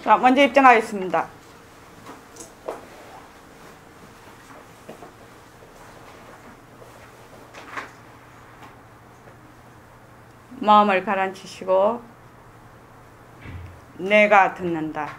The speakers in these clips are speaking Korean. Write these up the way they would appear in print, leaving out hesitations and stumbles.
자, 먼저 입장하겠습니다. 마음을 가라앉히시고 내가 듣는다.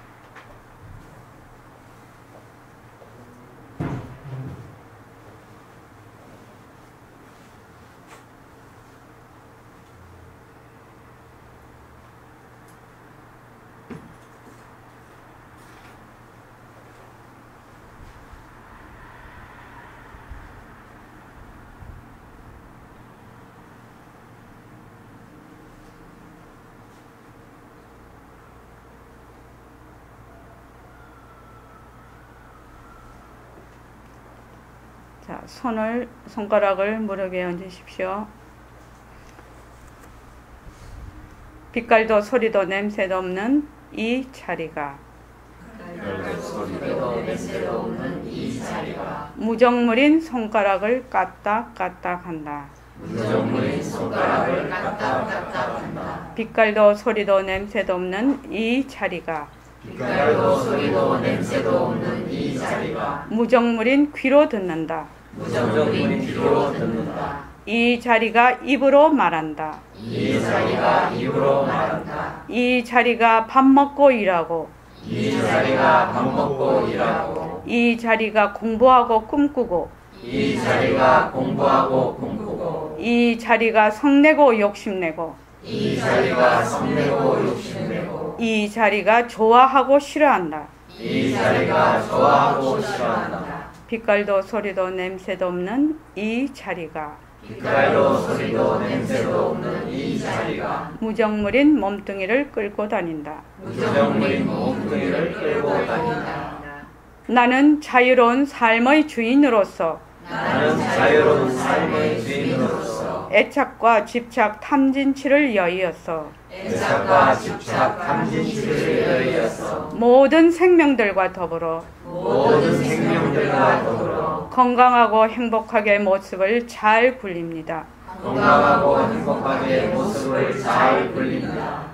자, 손가락을 무릎에 얹으십시오. 빛깔도 소리도 냄새도 없는 이 자리가 무정물인 손가락을 까딱까딱 한다. 빛깔도 소리도 냄새도 없는 이 자리가 빛깔도 소리도 냄새도 없는 이 자리가 무정물인 귀로 듣는다. 무정물인 귀로 듣는다. 이 자리가 입으로 말한다. 이 자리가 입으로 말한다. 이 자리가 밥 먹고 일하고 이 자리가 밥 먹고 일하고 이 자리가 공부하고 꿈꾸고 이 자리가 공부하고 꿈꾸고 이 자리가 성내고 욕심내고 이 자리가 성내고 욕심내고 이 자리가 좋아하고 싫어한다. 이 자리가 좋아하고 싫어한다. 빛깔도 소리도 냄새도 없는 이 자리가 빛깔도 소리도 냄새도 없는 이 자리가 무정물인 몸뚱이를 끌고 다닌다. 무정물인 몸뚱이를 끌고 다닌다. 나는 자유로운 삶의 주인으로서 나는 자유로운 삶의 주인으로서 애착과 집착 탐진치를 여의어서 애착과 집착 탐진치를 여의어서 모든 생명들과 더불어 모든 생명들과 더불어 건강하고 행복하게 모습을 잘 굴립니다. 건강하고 행복하게 모습을 잘 굴립니다.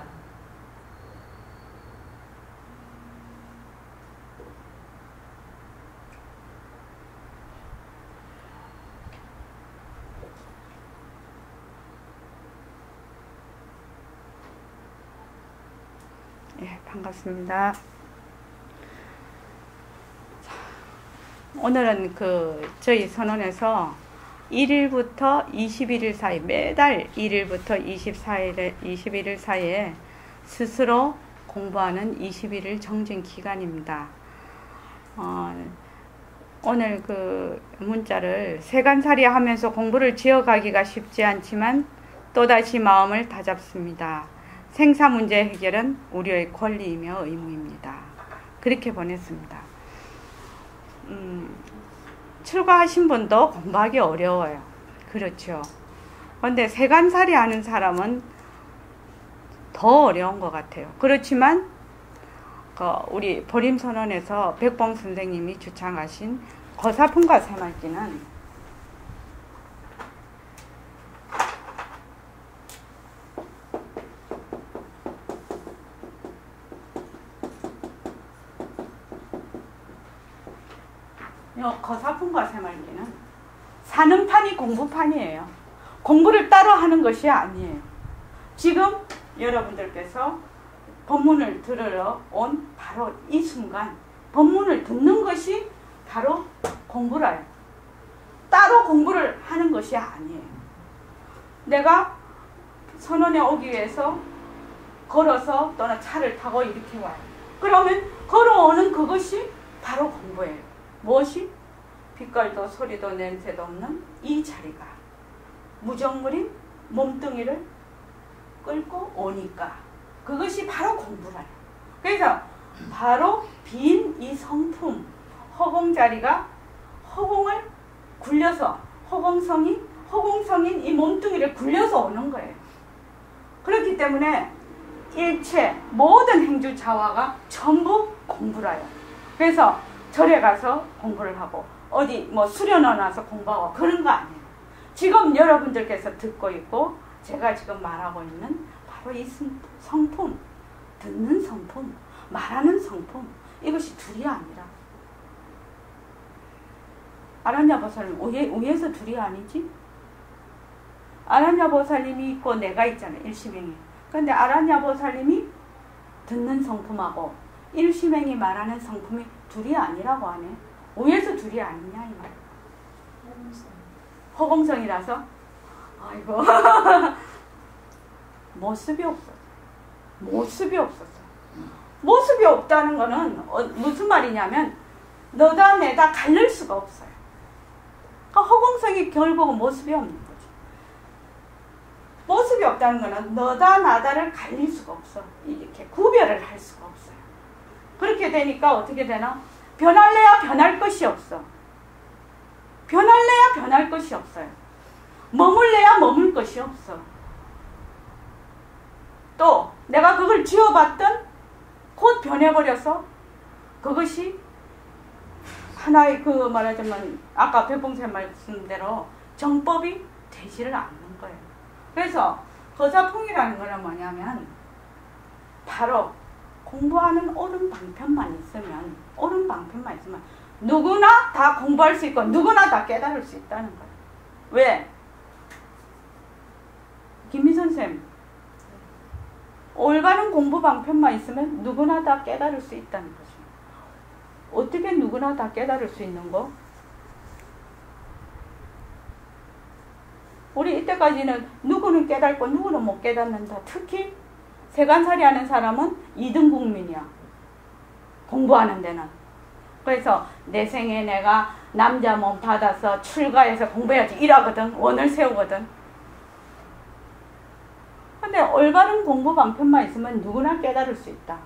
예, 반갑습니다. 오늘은 저희 선언에서 1일부터 21일 사이, 매달 1일부터 21일 사이에 스스로 공부하는 21일 정진 기간입니다. 오늘 문자를 세간살이 하면서 공부를 지어가기가 쉽지 않지만 또다시 마음을 다잡습니다. 생사 문제 해결은 우리의 권리이며 의무입니다. 그렇게 보냈습니다. 출가하신 분도 공부하기 어려워요. 그렇죠. 그런데 세간살이 하는 사람은 더 어려운 것 같아요. 그렇지만 우리 보림선언에서 백봉 선생님이 주창하신 거사품과 새말기는 거사품과 새말기는 사는 판이 공부판이에요. 공부를 따로 하는 것이 아니에요. 지금 여러분들께서 법문을 들으러 온 바로 이 순간 법문을 듣는 것이 바로 공부라요. 따로 공부를 하는 것이 아니에요. 내가 선원에 오기 위해서 걸어서 또는 차를 타고 이렇게 와요. 그러면 걸어오는 그것이 바로 공부예요. 무엇이? 빛깔도 소리도 냄새도 없는 이 자리가 무정물인 몸뚱이를 끌고 오니까 그것이 바로 공부라요. 그래서 바로 빈 이 성품 허공자리가 허공을 굴려서 허공성인 이 몸뚱이를 굴려서 오는 거예요. 그렇기 때문에 일체 모든 행주자화가 전부 공부라요. 그래서 절에 가서 공부를 하고 어디 수련원 와서 공부하고 그런 거 아니에요. 지금 여러분들께서 듣고 있고 제가 지금 말하고 있는 바로 이 성품, 듣는 성품, 말하는 성품, 이것이 둘이 아니라. 아라냐 보살님 위에서 둘이 아니지? 아라냐 보살님이 있고 내가 있잖아요. 일시맹이. 근데 아라냐 보살님이 듣는 성품하고 일시맹이 말하는 성품이 둘이 아니라고 하네. 위에서 둘이 아니냐 이 말. 허공성이라서 아이고 모습이 없었어. 모습이 없었어. 모습이 없다는 거는 무슨 말이냐면 너다 내다 갈릴 수가 없어요. 그러니까 허공성이 결국은 모습이 없는 거죠. 모습이 없다는 거는 너다 나다를 갈릴 수가 없어. 이렇게 구별을 할 수가 없어요. 그렇게 되니까 어떻게 되나? 변할래야 변할 것이 없어. 변할래야 변할 것이 없어요. 머물래야 머물 것이 없어. 또 내가 그걸 지어봤던 곧 변해버려서 그것이 하나의 그 말하자면 아까 백봉생 말씀대로 정법이 되지를 않는 거예요. 그래서 거사풍이라는 거는 뭐냐면 바로 공부하는 옳은 방편만 있으면 누구나 다 공부할 수 있고 누구나 다 깨달을 수 있다는 거예요. 왜? 김미선 쌤, 올바른 공부 방편만 있으면 누구나 다 깨달을 수 있다는 거죠. 어떻게 누구나 다 깨달을 수 있는 거? 우리 이때까지는 누구는 깨닫고 누구는 못 깨닫는다. 특히 세간살이 하는 사람은 2등 국민이야. 공부하는 데는. 그래서 내 생에 내가 남자 몸 받아서 출가해서 공부해야지 이러거든. 원을 세우거든. 근데 올바른 공부 방편만 있으면 누구나 깨달을 수 있다.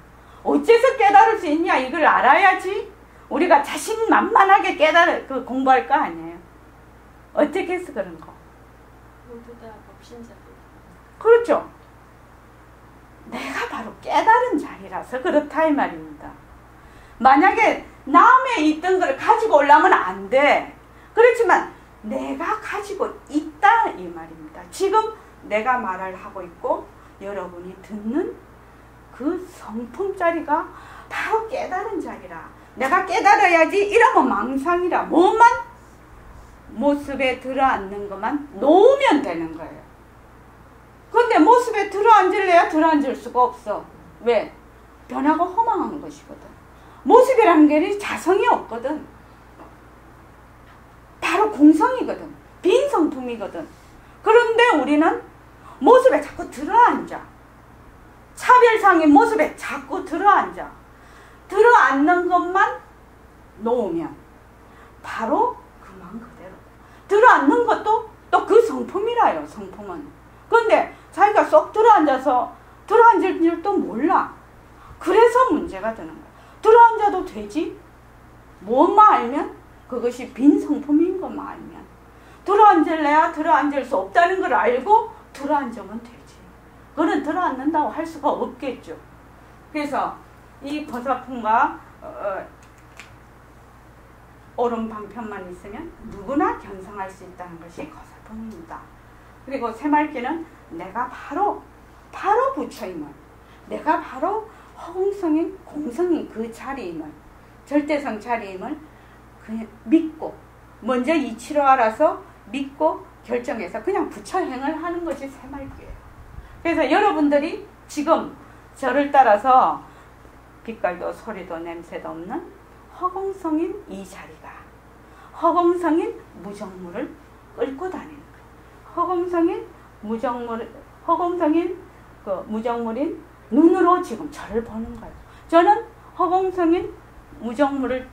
어째서 깨달을 수 있냐 이걸 알아야지 우리가 자신만만하게 공부할 거 아니에요. 어떻게 해서 그런 거? 모두 다 법신자들. 그렇죠. 내가 바로 깨달은 자리라서 그렇다 이 말입니다. 만약에 남의 있던 걸 가지고 오려면 안 돼. 그렇지만 내가 가지고 있다 이 말입니다. 지금 내가 말을 하고 있고 여러분이 듣는 그 성품 자리가 바로 깨달은 자리라. 내가 깨달아야지 이러면 망상이라. 뭐만 모습에 들어앉는 것만 놓으면 되는 거예요. 근데 모습에 들어앉을래야 들어앉을 수가 없어. 왜? 변하고 허망한 것이거든. 모습이라는 게 자성이 없거든. 바로 공성이거든. 빈 성품이거든. 그런데 우리는 모습에 자꾸 들어앉아. 차별상의 모습에 자꾸 들어앉아. 들어앉는 것만 놓으면 바로 그만 그대로. 들어앉는 것도 또 그 성품이라요. 성품은. 그런데 자기가 쏙 들어앉아서 들어앉을 줄도 몰라. 그래서 문제가 되는 거야. 들어앉아도 되지? 뭐만 알면? 그것이 빈 성품인 것만 알면. 들어앉을래야 들어앉을 수 없다는 걸 알고 들어앉으면 되지. 그건 들어앉는다고 할 수가 없겠죠. 그래서 이 거사풍과 옳은 방편만 있으면 누구나 견성할 수 있다는 것이 거사풍입니다. 그리고 새말기는 내가 바로 부처임을, 내가 바로 허공성인 공성인 그 자리임을, 절대성 자리임을 그냥 믿고 먼저 이치로 알아서 믿고 결정해서 그냥 부처행을 하는 것이 새말기예요. 그래서 여러분들이 지금 저를 따라서 빛깔도 소리도 냄새도 없는 허공성인 이 자리가 허공성인 무정물을 끌고 다니는 거예요. 허공성인 무정물인 눈으로 지금 저를 보는 거예요. 저는 허공성인 무정물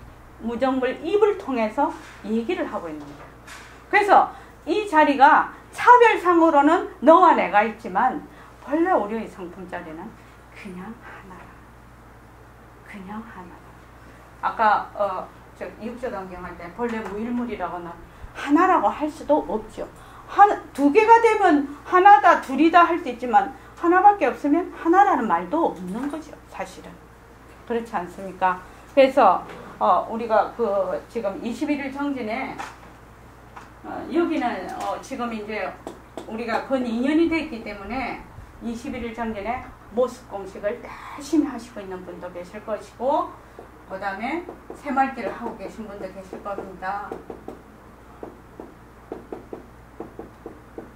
입을 통해서 얘기를 하고 있는 거예요. 그래서 이 자리가 차별상으로는 너와 내가 있지만 본래 우리의 성품 자리는 그냥 하나라. 그냥 하나라. 아까 이육조단경 할 때 본래 무일물이라고 하나라고 할 수도 없죠. 두 개가 되면 하나다 둘이다 할 수 있지만 하나밖에 없으면 하나라는 말도 없는 거죠. 사실은. 그렇지 않습니까? 그래서 우리가 지금 21일 정진에 여기는 지금 이제 우리가 건 2년이 됐기 때문에 21일 정진에 모습 공식을 열심히 하시고 있는 분도 계실 것이고, 그 다음에 새말기를 하고 계신 분도 계실 겁니다.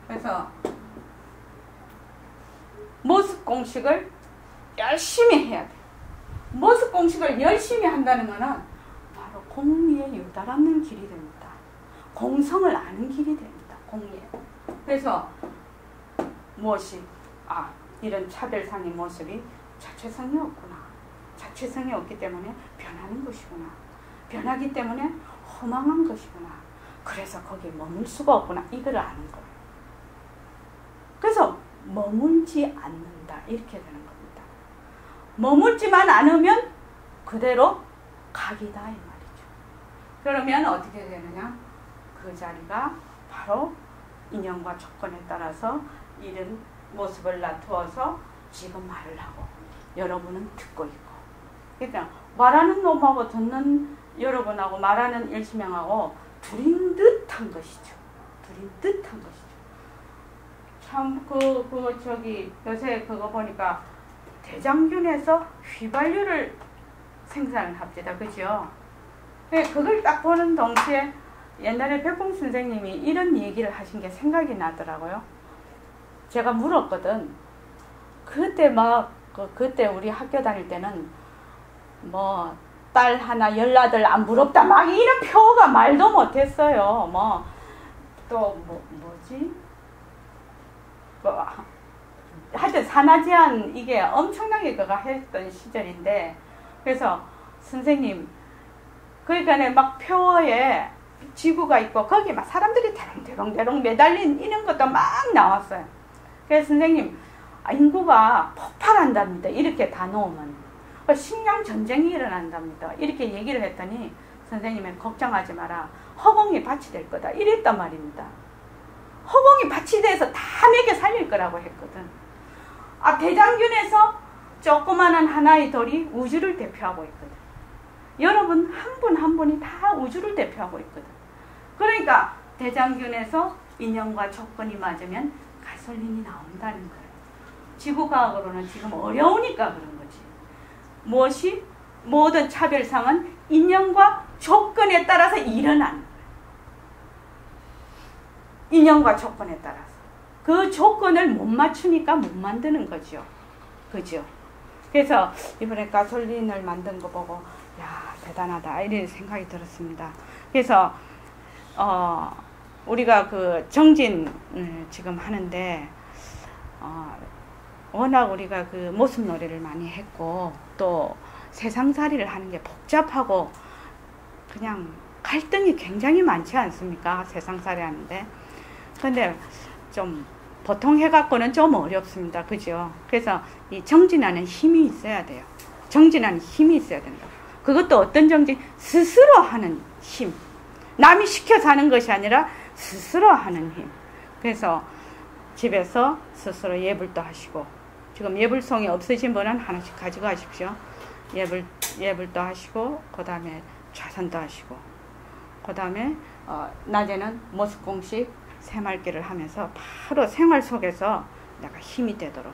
그래서 모습 공식을 열심히 해야 돼요. 모습 공식을 열심히 한다는 것은 바로 공리에 유달하는 길이 됩니다. 공성을 아는 길이 됩니다. 공리에. 그래서 무엇이 이런 차별상의 모습이 자체성이 없구나. 자체성이 없기 때문에 변하는 것이구나. 변하기 때문에 허망한 것이구나. 그래서 거기에 머물 수가 없구나. 이걸 아는 거예요. 그래서 머물지 않는다. 이렇게 되는 겁니다. 머물지만 않으면 그대로 각이다 이 말이죠. 그러면 어떻게 되느냐? 그 자리가 바로 인연과 조건에 따라서 이런 모습을 놔두어서 지금 말을 하고 여러분은 듣고 있고, 그러니까 말하는 놈하고 듣는 여러분하고 말하는 일시명하고 둘인 듯한 것이죠. 둘인 듯한 것이죠. 참 저기 그거 보니까 대장균에서 휘발유를 생산을 합니다. 그죠? 그걸 딱 보는 동시에 옛날에 백봉 선생님이 이런 얘기를 하신 게 생각이 나더라고요. 제가 물었거든. 그때 우리 학교 다닐 때는 뭐 딸 하나 열나들 안 부럽다 막 이런 표가 말도 못했어요. 하여튼 산하제한 이게 엄청나게 그가 했던 시절인데, 그래서 선생님 그러니까 막 표어에 지구가 있고 거기 막 사람들이 대롱대롱 매달린 이런 것도 막 나왔어요. 그래서 선생님 인구가 폭발한답니다. 이렇게 다 놓으면 식량 전쟁이 일어난답니다. 이렇게 얘기를 했더니 선생님은 걱정하지 마라. 허공이 밭이 될 거다. 이랬단 말입니다. 허공이 밭이 돼서 다 먹여 살릴 거라고 했거든. 대장균에서 조그마한 하나의 돌이 우주를 대표하고 있거든. 여러분 한 분 한 분이 다 우주를 대표하고 있거든. 그러니까 대장균에서 인연과 조건이 맞으면 가솔린이 나온다는 거예요. 지구과학으로는 지금 어려우니까 그런 거지. 무엇이? 모든 차별상은 인연과 조건에 따라서 일어나는 거예요. 인연과 조건에 따라서. 그 조건을 못 맞추니까 못 만드는 거죠. 그죠? 그래서 이번에 가솔린을 만든 거 보고 야 대단하다 이런 생각이 들었습니다. 그래서 우리가 그 정진을 지금 하는데 워낙 우리가 그 모습 노래를 많이 했고 또 세상살이를 하는 게 복잡하고 그냥 갈등이 굉장히 많지 않습니까? 세상살이 하는데. 근데 좀 보통 해갖고는 좀 어렵습니다. 그죠? 그래서 이 정진하는 힘이 있어야 돼요. 정진하는 힘이 있어야 된다. 그것도 어떤 정진? 스스로 하는 힘. 남이 시켜서 하는 것이 아니라 스스로 하는 힘. 그래서 집에서 스스로 예불도 하시고, 지금 예불송이 없으신 분은 하나씩 가져가십시오. 예불도 하시고, 그 다음에 좌선도 하시고, 그 다음에 낮에는 모습공식 새말기를 하면서 바로 생활 속에서 내가 힘이 되도록,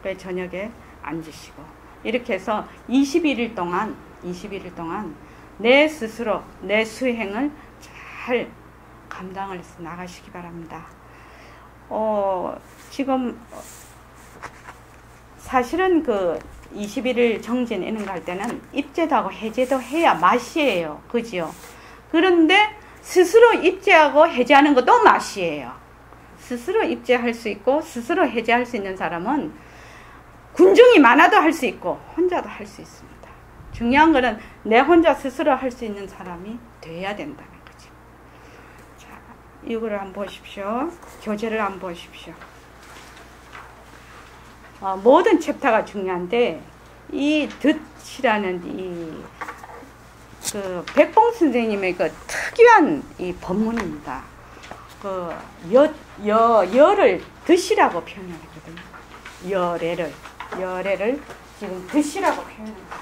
그래 저녁에 앉으시고, 이렇게 해서 21일 동안 내 스스로 내 수행을 잘 감당을 해서 나가시기 바랍니다. 지금 사실은 그 21일 정진 이런 거 할 때는 입제도 하고 해제도 해야 맛이에요. 그지요? 그런데 스스로 입제하고 해제하는 것도 맛이에요. 스스로 입제할 수 있고 스스로 해제할 수 있는 사람은 군중이 많아도 할 수 있고 혼자도 할 수 있습니다. 중요한 거는 내 혼자 스스로 할 수 있는 사람이 돼야 된다는 거죠. 자, 이거를 한번 보십시오. 교재를 한번 보십시오. 모든 챕터가 중요한데 이 듣이라는 그 백봉 선생님의 그 특유한 이 법문입니다. 그 여를 듣이라고 표현하거든요. 여래를 지금 듣이라고 표현합니다.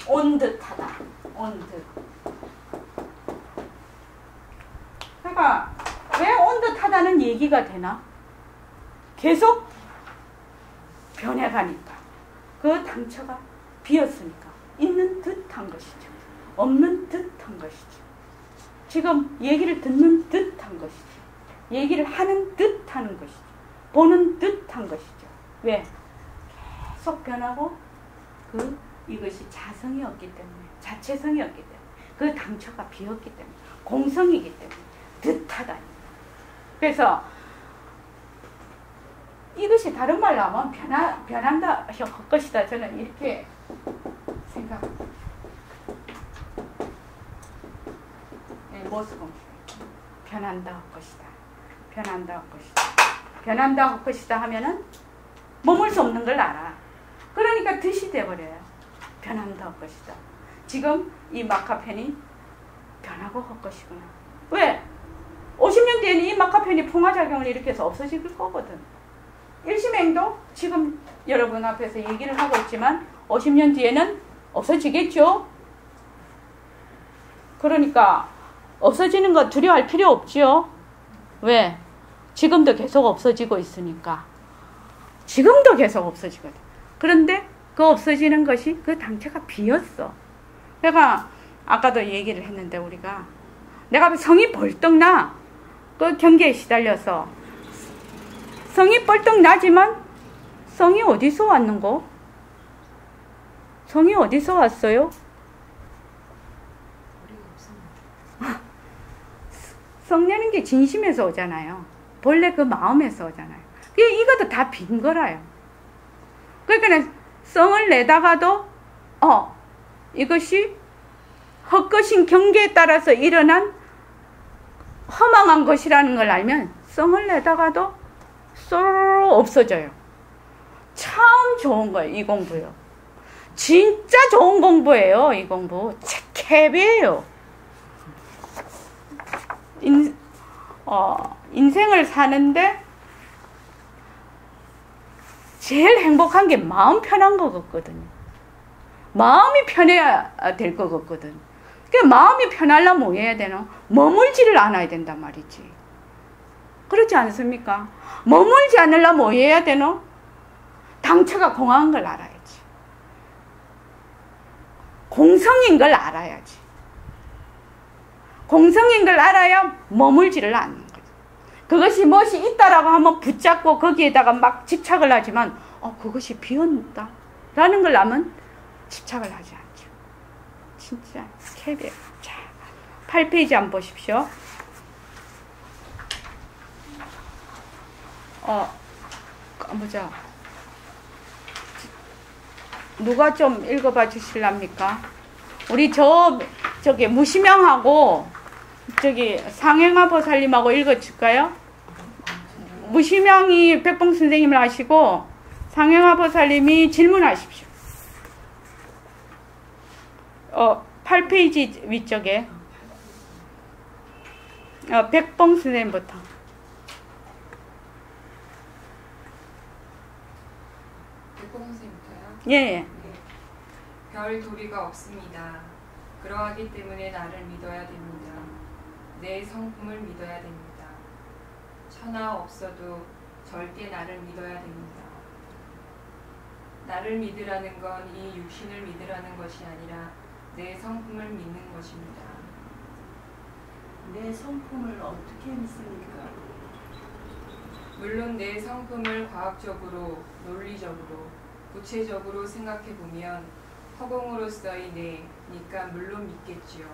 온 듯하다. 온 듯. 그러니까 왜 온 듯하다는 얘기가 되나? 계속 변해가니까 그 당처가 비었으니까 있는 듯한 것이죠. 없는 듯한 것이죠. 지금 얘기를 듣는 듯한 것이죠. 얘기를 하는 듯하는 것이죠. 보는 듯한 것이죠. 왜? 계속 변하고 이것이 자성이 없기 때문에, 자체성이 없기 때문에, 그 당처가 비었기 때문에, 공성이기 때문에 듯하다. 그래서 이것이 다른 말로 하면 변한다 할 것이다. 저는 이렇게 생각합니다. 모습은 변한다 할 것이다. 변한다 할 것이다. 변한다 할 것이다 하면은 머물 수 없는 걸 알아. 그러니까 듯이 돼버려요. 변한다 할 것이다. 지금 이 마카펜이 변하고 할 것이구나. 왜? 50년 뒤에는 이 마카펜이 풍화작용을 일으켜서 없어질 거거든. 일심행도 지금 여러분 앞에서 얘기를 하고 있지만 50년 뒤에는 없어지겠죠? 그러니까 없어지는 거 두려워할 필요 없지요? 왜? 지금도 계속 없어지고 있으니까. 지금도 계속 없어지거든. 그런데 그 없어지는 것이 그 당체가 비었어. 내가 아까도 얘기를 했는데 우리가 내가 성이 벌떡 나. 그 경계에 시달려서 성이 벌떡 나지만 성이 어디서 왔는고? 성이 어디서 왔어요? 성내는 게 진심에서 오잖아요. 본래 그 마음에서 오잖아요. 이것도 다 빈 거라요. 그러니까 성을 내다가도 이것이 헛것인 경계에 따라서 일어난 허망한 것이라는 걸 알면 성을 내다가도 쏘르르 없어져요. 참 좋은 거예요. 이 공부요. 진짜 좋은 공부예요. 이 공부. 캡이에요. 인생을 사는데 제일 행복한 게 마음 편한 것 같거든요. 마음이 편해야 될 것 같거든. 그러니까 마음이 편하려면 뭐 해야 되나? 머물지를 않아야 된단 말이지. 그렇지 않습니까? 머물지 않으려면 뭐 해야 되나? 당처가 공허한 걸 알아야지. 공성인 걸 알아야지. 공성인 걸 알아야 머물지를 않는 거죠. 그것이 무엇이 있다라고 하면 붙잡고 거기에다가 막 집착을 하지만 그것이 비었다 라는 걸 알면 집착을 하지 않죠. 진짜 캡이에요. 자, 8페이지 한번 보십시오. 보자. 누가 좀 읽어봐 주실랍니까? 우리 저기 무시명하고 저기 상행하보살님하고 읽어줄까요? 무시명이 백봉 선생님을 하시고 상행하보살님이 질문하십시오. 8페이지 위쪽에 백봉 선생님부터. 백봉 선생님부터요? 예. 네. 별 도리가 없습니다. 그러하기 때문에 나를 믿어야 됩니다. 내 성품을 믿어야 됩니다. 천하 없어도 절대 나를 믿어야 됩니다. 나를 믿으라는 건 이 육신을 믿으라는 것이 아니라 내 성품을 믿는 것입니다. 내 성품을 어떻게 믿습니까? 물론 내 성품을 과학적으로, 논리적으로, 구체적으로 생각해보면 허공으로서의 내니까 물론 믿겠지요.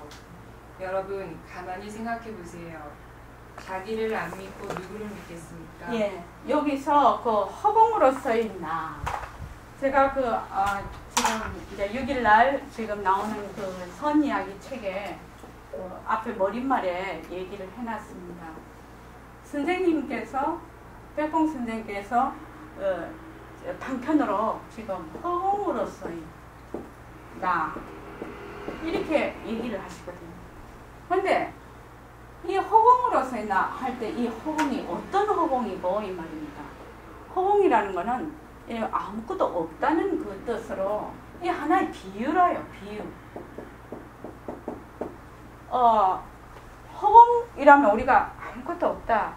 여러분 가만히 생각해보세요. 자기를 안 믿고 누구를 믿겠습니까? 예, 여기서 그 허공으로서의 나. 제가 지금 이제 6일날 지금 나오는 그 선이야기 책에 앞에 머릿말에 얘기를 해놨습니다. 선생님께서, 백봉 선생님께서 방편으로 지금 허공으로서의 나 이렇게 얘기를 하시거든요. 그런데 이 허공으로서의 나 할 때 이 허공이 어떤 허공이고 이 말입니다. 허공이라는 거는 아무것도 없다는 그 뜻으로 이 하나의 비유라요. 비유. 허공이라면 우리가 아무것도 없다,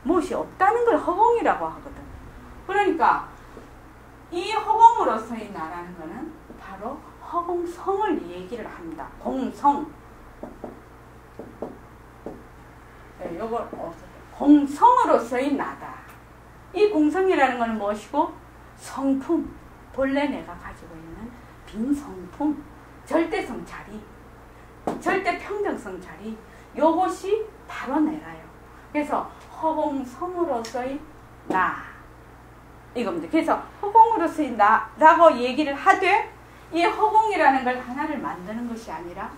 무엇이 없다는 걸 허공이라고 하거든. 그러니까 이 허공으로서의 나라는 거는 바로 허공성을 얘기를 합니다. 공성. 네, 요걸 공성으로서의 나다. 이 공성이라는 것은 무엇이고? 성품. 본래 내가 가지고 있는 빈 성품. 절대성 자리. 절대 평등성 자리. 요것이 바로 내라요. 그래서 허공성으로서의 나. 이겁니다. 그래서 허공으로서의 나라고 얘기를 하되 이 허공이라는 걸 하나를 만드는 것이 아니라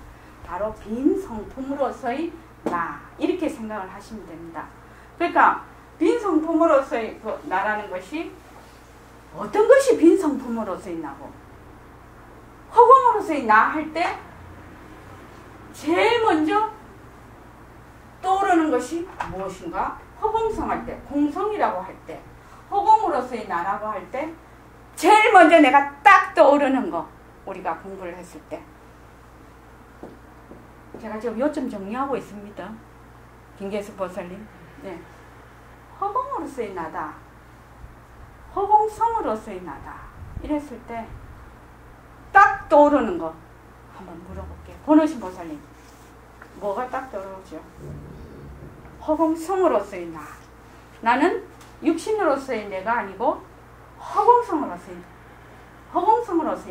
바로 빈 성품으로서의 나. 이렇게 생각을 하시면 됩니다. 그러니까 빈 성품으로서의 그 나라는 것이 어떤 것이 빈 성품으로서의 나고 허공으로서의 나 할 때 제일 먼저 떠오르는 것이 무엇인가? 허공성 할 때, 공성이라고 할 때, 허공으로서의 나라고 할 때 제일 먼저 내가 딱 떠오르는 거, 우리가 공부를 했을 때 제가 지금 요점 정리하고 있습니다. 김계숙 보살님. 네. 허공으로서의 나다, 허공성으로서의 나다 이랬을 때 딱 떠오르는 거 한번 물어볼게요. 권오신 보살님, 뭐가 딱 떠오르죠? 허공성으로서의 나. 나는 육신으로서의 내가 아니고 허공성으로서의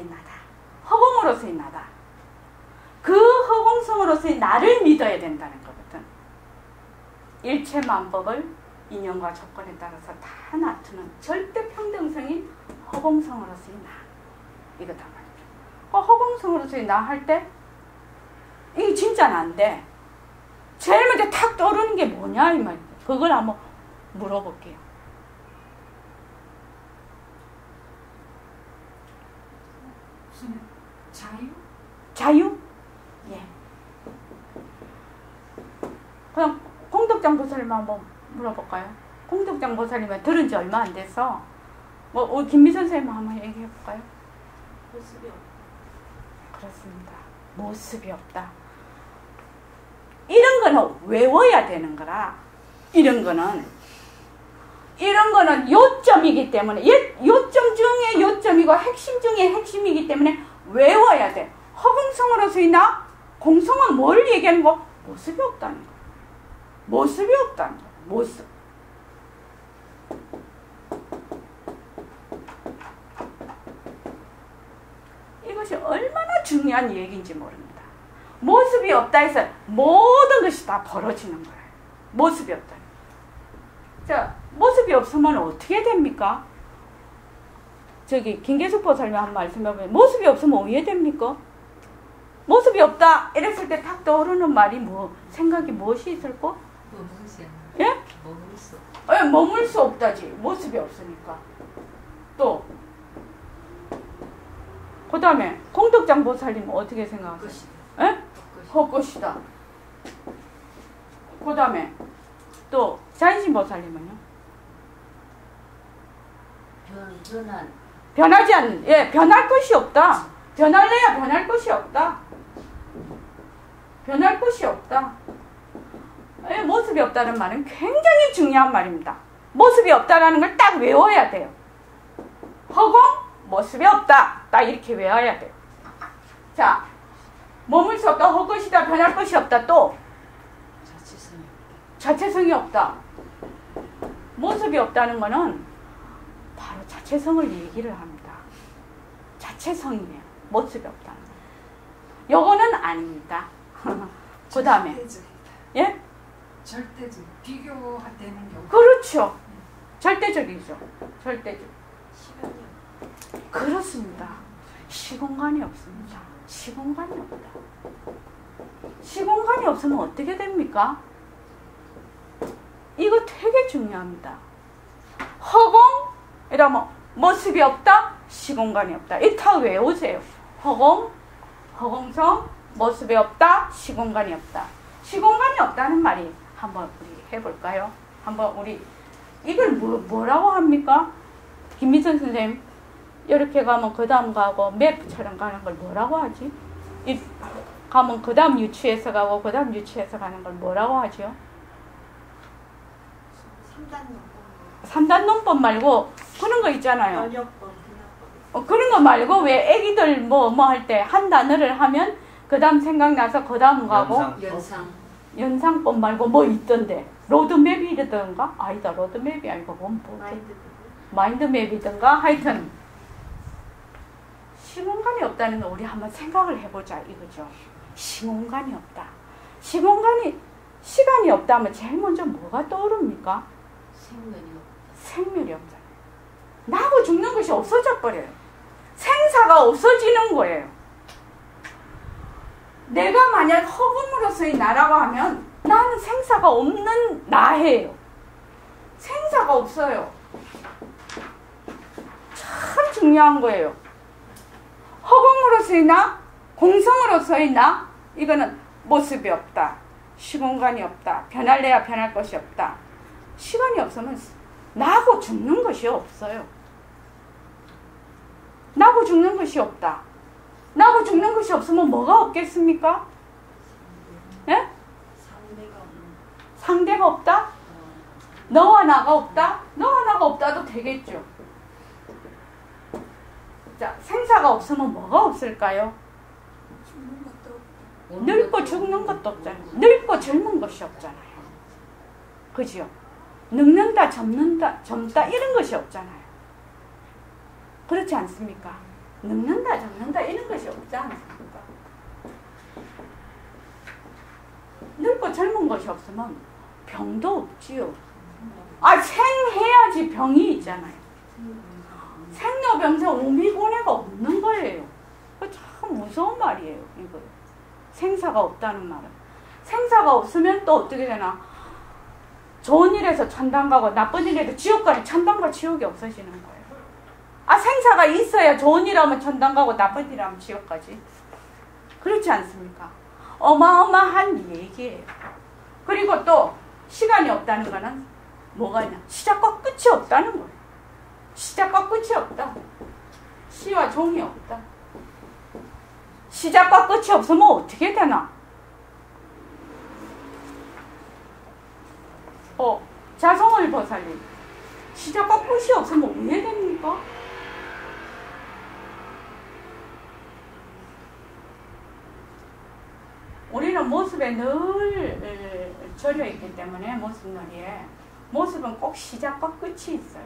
나다. 허공으로서의 나다. 그 허공성으로서의 나를 믿어야 된다는 거거든. 일체 만법을 인연과 조건에 따라서 다 놔두는 절대 평등성인 허공성으로서의 나. 이거다 말이야. 허공성으로서의 나 할 때 이게 진짜 난데 제일 먼저 탁 떠오르는 게 뭐냐 이 말이야. 그걸 한번 물어볼게요. 무슨 자유? 자유? 예. 그냥 공덕장 보살님 한번 물어볼까요? 공덕장 보살님은 들은 지 얼마 안 돼서 우리 김미 선생님 한번 얘기해 볼까요? 모습이 없다. 그렇습니다. 모습이 없다. 이런 거는 외워야 되는 거라. 이런 거는 요점이기 때문에 요점 중에 요점이고 핵심 중에 핵심이기 때문에 외워야 돼. 허공성으로서의 나, 공성은 뭘 얘기하는 거? 모습이 없다는 거. 모습이 없다는 거. 모습. 이것이 얼마나 중요한 얘기인지 모릅니다. 모습이 없다 해서 모든 것이 다 벌어지는 거예요. 모습이 없다. 자, 모습이 없으면 어떻게 됩니까? 저기 김계숙 보살님 한 말씀 해보면 모습이 없으면 어떻게 됩니까? 모습이 없다 이랬을 때 탁 떠오르는 말이 생각이 무엇이 있을까? 머물지 않아. 예? 머물 수. 머물 수 없다지. 모습이 없으니까. 또 그 다음에 공덕장 보살님은 어떻게 생각하세요? 예? 헛것이다. 그 다음에 또 자인신 보살님은요? 변하지 않는, 예, 변할 것이 없다. 변할래야 변할 것이 없다. 변할 것이 없다. 예, 모습이 없다는 말은 굉장히 중요한 말입니다. 모습이 없다라는 걸 딱 외워야 돼요. 허공, 모습이 없다. 딱 이렇게 외워야 돼요. 자, 머물 수 없다, 헛것이다, 변할 것이 없다, 또 자체성이 없다. 모습이 없다는 거는 바로 자체성을 얘기를 합니다. 자체성이에요. 모습이 없다는 거. 요거는 아닙니다. 그 다음에 예? 절대적 비교되는 경우. 그렇죠. 절대적이죠. 절대적. 시간이 없다. 그렇습니다. 시공간이 없습니다. 시공간이 없다. 시공간이 없으면 어떻게 됩니까? 이거 되게 중요합니다. 허공? 이러면 모습이 없다? 시공간이 없다. 이 다 외우세요. 허공, 허공성, 모습이 없다? 시공간이 없다. 시공간이 없다는 말이 한번 우리 해볼까요? 한번 우리 이걸 뭐라고 합니까? 김미선 선생님 이렇게 가면 그 다음 가고 맵처럼 가는 걸 뭐라고 하지? 가면 그 다음 유추해서 가고 그 다음 유추해서 가는 걸 뭐라고 하죠? 3단 논법. 3단 논법 말고 쓰는 거 있잖아요. 연역법, 분역법. 그런 거 말고 왜 애기들 뭐 할 때 한 단어를 하면 그 다음 생각나서 그 다음 가고 연상법 말고 뭐 있던데 로드맵이라던가? 아니다, 로드맵이 아니고 뭔 마인드맵이던가. 하여튼 시공간이 없다는 거 우리 한번 생각을 해보자 이거죠. 시공간이 없다. 시간이 없다면 제일 먼저 뭐가 떠오릅니까? 생멸이 없잖아요. 나고 죽는 것이 없어져 버려요. 생사가 없어지는 거예요. 내가 만약 허공으로서의 나라고 하면 나는 생사가 없는 나예요. 생사가 없어요. 참 중요한 거예요. 허공으로서의 나, 공성으로서의 나, 이거는 모습이 없다. 시공간이 없다. 변할래야 변할 것이 없다. 시간이 없으면 나고 죽는 것이 없어요. 나고 죽는 것이 없다. 나고 죽는 것이 없으면 뭐가 없겠습니까? 예? 상대가 없다? 너와 나가 없다? 너와 나가 없다도 되겠죠. 자, 생사가 없으면 뭐가 없을까요? 늙고 죽는 것도 없잖아요. 늙고 젊은 것이 없잖아요. 그죠? 늙는다, 젊다 이런 것이 없잖아요. 그렇지 않습니까? 늙는다, 젊는다 이런 것이 없지 않습니까? 늙고 젊은 것이 없으면 병도 없지요. 생해야지 병이 있잖아요. 생로병사 오미고래가 없는 거예요. 참 무서운 말이에요. 이거 생사가 없다는 말은. 생사가 없으면 또 어떻게 되나? 좋은 일에서 천당 가고 나쁜 일에도 지옥 가니 천당과 지옥이 없어지는 거예요. 생사가 있어야 좋은 일 하면 천당 가고 나쁜 일 하면 지옥 가지. 그렇지 않습니까? 어마어마한 얘기예요. 그리고 또 시간이 없다는 거는 뭐가 있냐? 시작과 끝이 없다는 거예요. 시작과 끝이 없다. 시와 종이 없다. 시작과 끝이 없으면 어떻게 되나? 자성을 보살님. 시작과 끝이 없으면 왜 됩니까? 우리는 모습에 늘 절여있기 때문에 모습놀이에 모습은 꼭 시작과 끝이 있어요.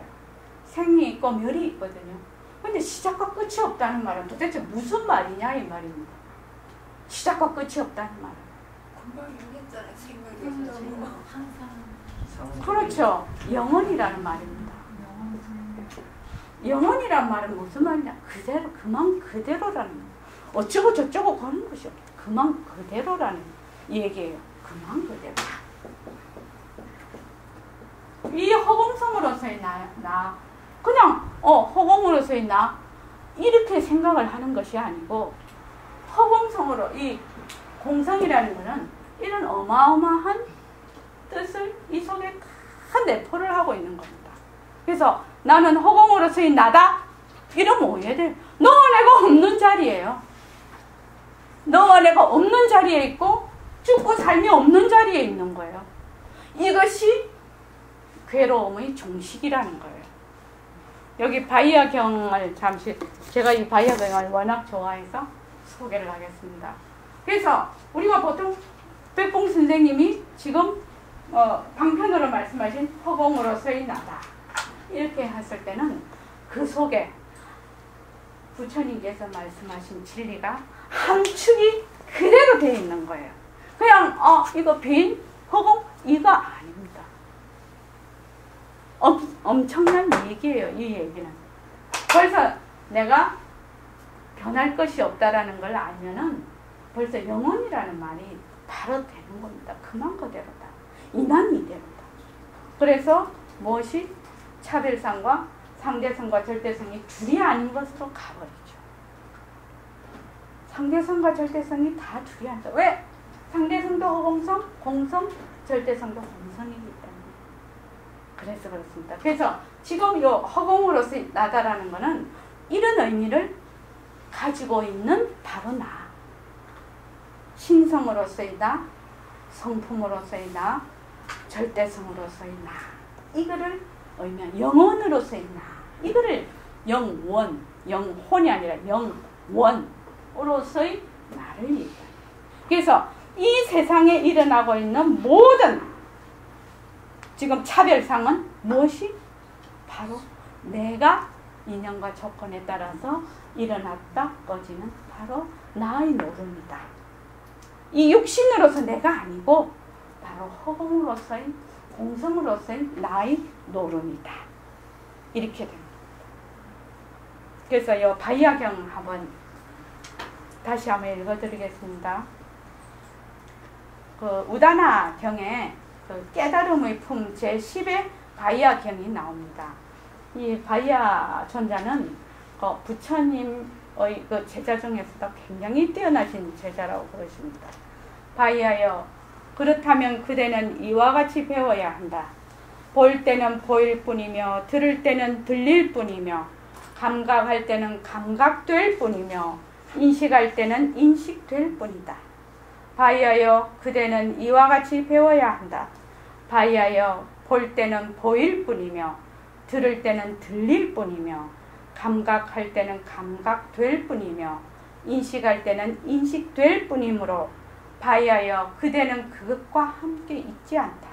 생이 있고 멸이 있거든요. 근데 시작과 끝이 없다는 말은 도대체 무슨 말이냐 이 말입니다. 시작과 끝이 없다는 말은. 금방 얘기했잖아요. 생각이 없어지고 항상. 그렇죠. 영원이라는 말입니다. 영원이란 말은 무슨 말이냐? 그대로, 그만 그대로라는 말. 어쩌고 저쩌고 그런 것이 없어요. 그만 그대로라는 얘기예요. 그만 그대로. 이 허공성으로서의 나 그냥 허공으로서의 나 이렇게 생각을 하는 것이 아니고 허공성으로 이 공성이라는 것은 이런 어마어마한 뜻을 이 속에 큰 내포를 하고 있는 겁니다. 그래서 나는 허공으로서의 나다? 이러면 오해돼. 너와 내가 없는 자리예요. 너와 내가 없는 자리에 있고 죽고 삶이 없는 자리에 있는 거예요. 이것이 괴로움의 종식이라는 거예요. 여기 바이아경을 잠시, 제가 이 바이아경을 워낙 좋아해서 소개를 하겠습니다. 그래서 우리가 보통 백봉 선생님이 지금 방편으로 말씀하신 허공으로서의 나다 이렇게 했을 때는 그 속에 부처님께서 말씀하신 진리가 함축이 그대로 되어 있는 거예요. 그냥 이거 빈 허공 이거 아닙니다. 엄청난 얘기예요. 이 얘기는. 벌써 내가 변할 것이 없다라는 걸 알면은 벌써 영원이라는 말이 바로 되는 겁니다. 그만 그대로다. 이만 이대로다. 그래서 무엇이 차별성과 상대성과 절대성이 둘이 아닌 것으로 가버리죠. 상대성과 절대성이 다 둘이 아니다. 왜? 상대성도 허공성, 공성, 절대성도 공성이기 때문에. 그래서 그렇습니다. 그래서 지금 이 허공으로서 나다라는 것은 이런 의미를 가지고 있는 바로 나. 신성으로서의 나, 성품으로서의 나, 절대성으로서의 나. 이거를 의미한 영혼으로서의 나. 이거를 영원, 영혼이 아니라 영원으로서의 나를 얘기합니다. 그래서 이 세상에 일어나고 있는 모든 지금 차별상은 무엇이? 바로 내가 인연과 조건에 따라서 일어났다 꺼지는 바로 나의 노름이다. 이 육신으로서 내가 아니고 바로 허공으로서의 공성으로서의 나의 노름이다. 이렇게 됩니다. 그래서 이 바이아경 한번 다시 한번 읽어드리겠습니다. 그 우다나 경에 그 깨달음의 품 제10의 바이아경이 나옵니다. 이 바이아 존자는 그 부처님의 그 제자 중에서도 굉장히 뛰어나신 제자라고 그러십니다. 바이아여, 그렇다면 그대는 이와 같이 배워야 한다. 볼 때는 보일 뿐이며 들을 때는 들릴 뿐이며 감각할 때는 감각될 뿐이며 인식할 때는 인식될 뿐이다. 바이아여, 그대는 이와 같이 배워야 한다. 바이아여, 볼 때는 보일 뿐이며 들을 때는 들릴 뿐이며 감각할 때는 감각될 뿐이며 인식할 때는 인식될 뿐이므로 바이아여, 그대는 그것과 함께 있지 않다.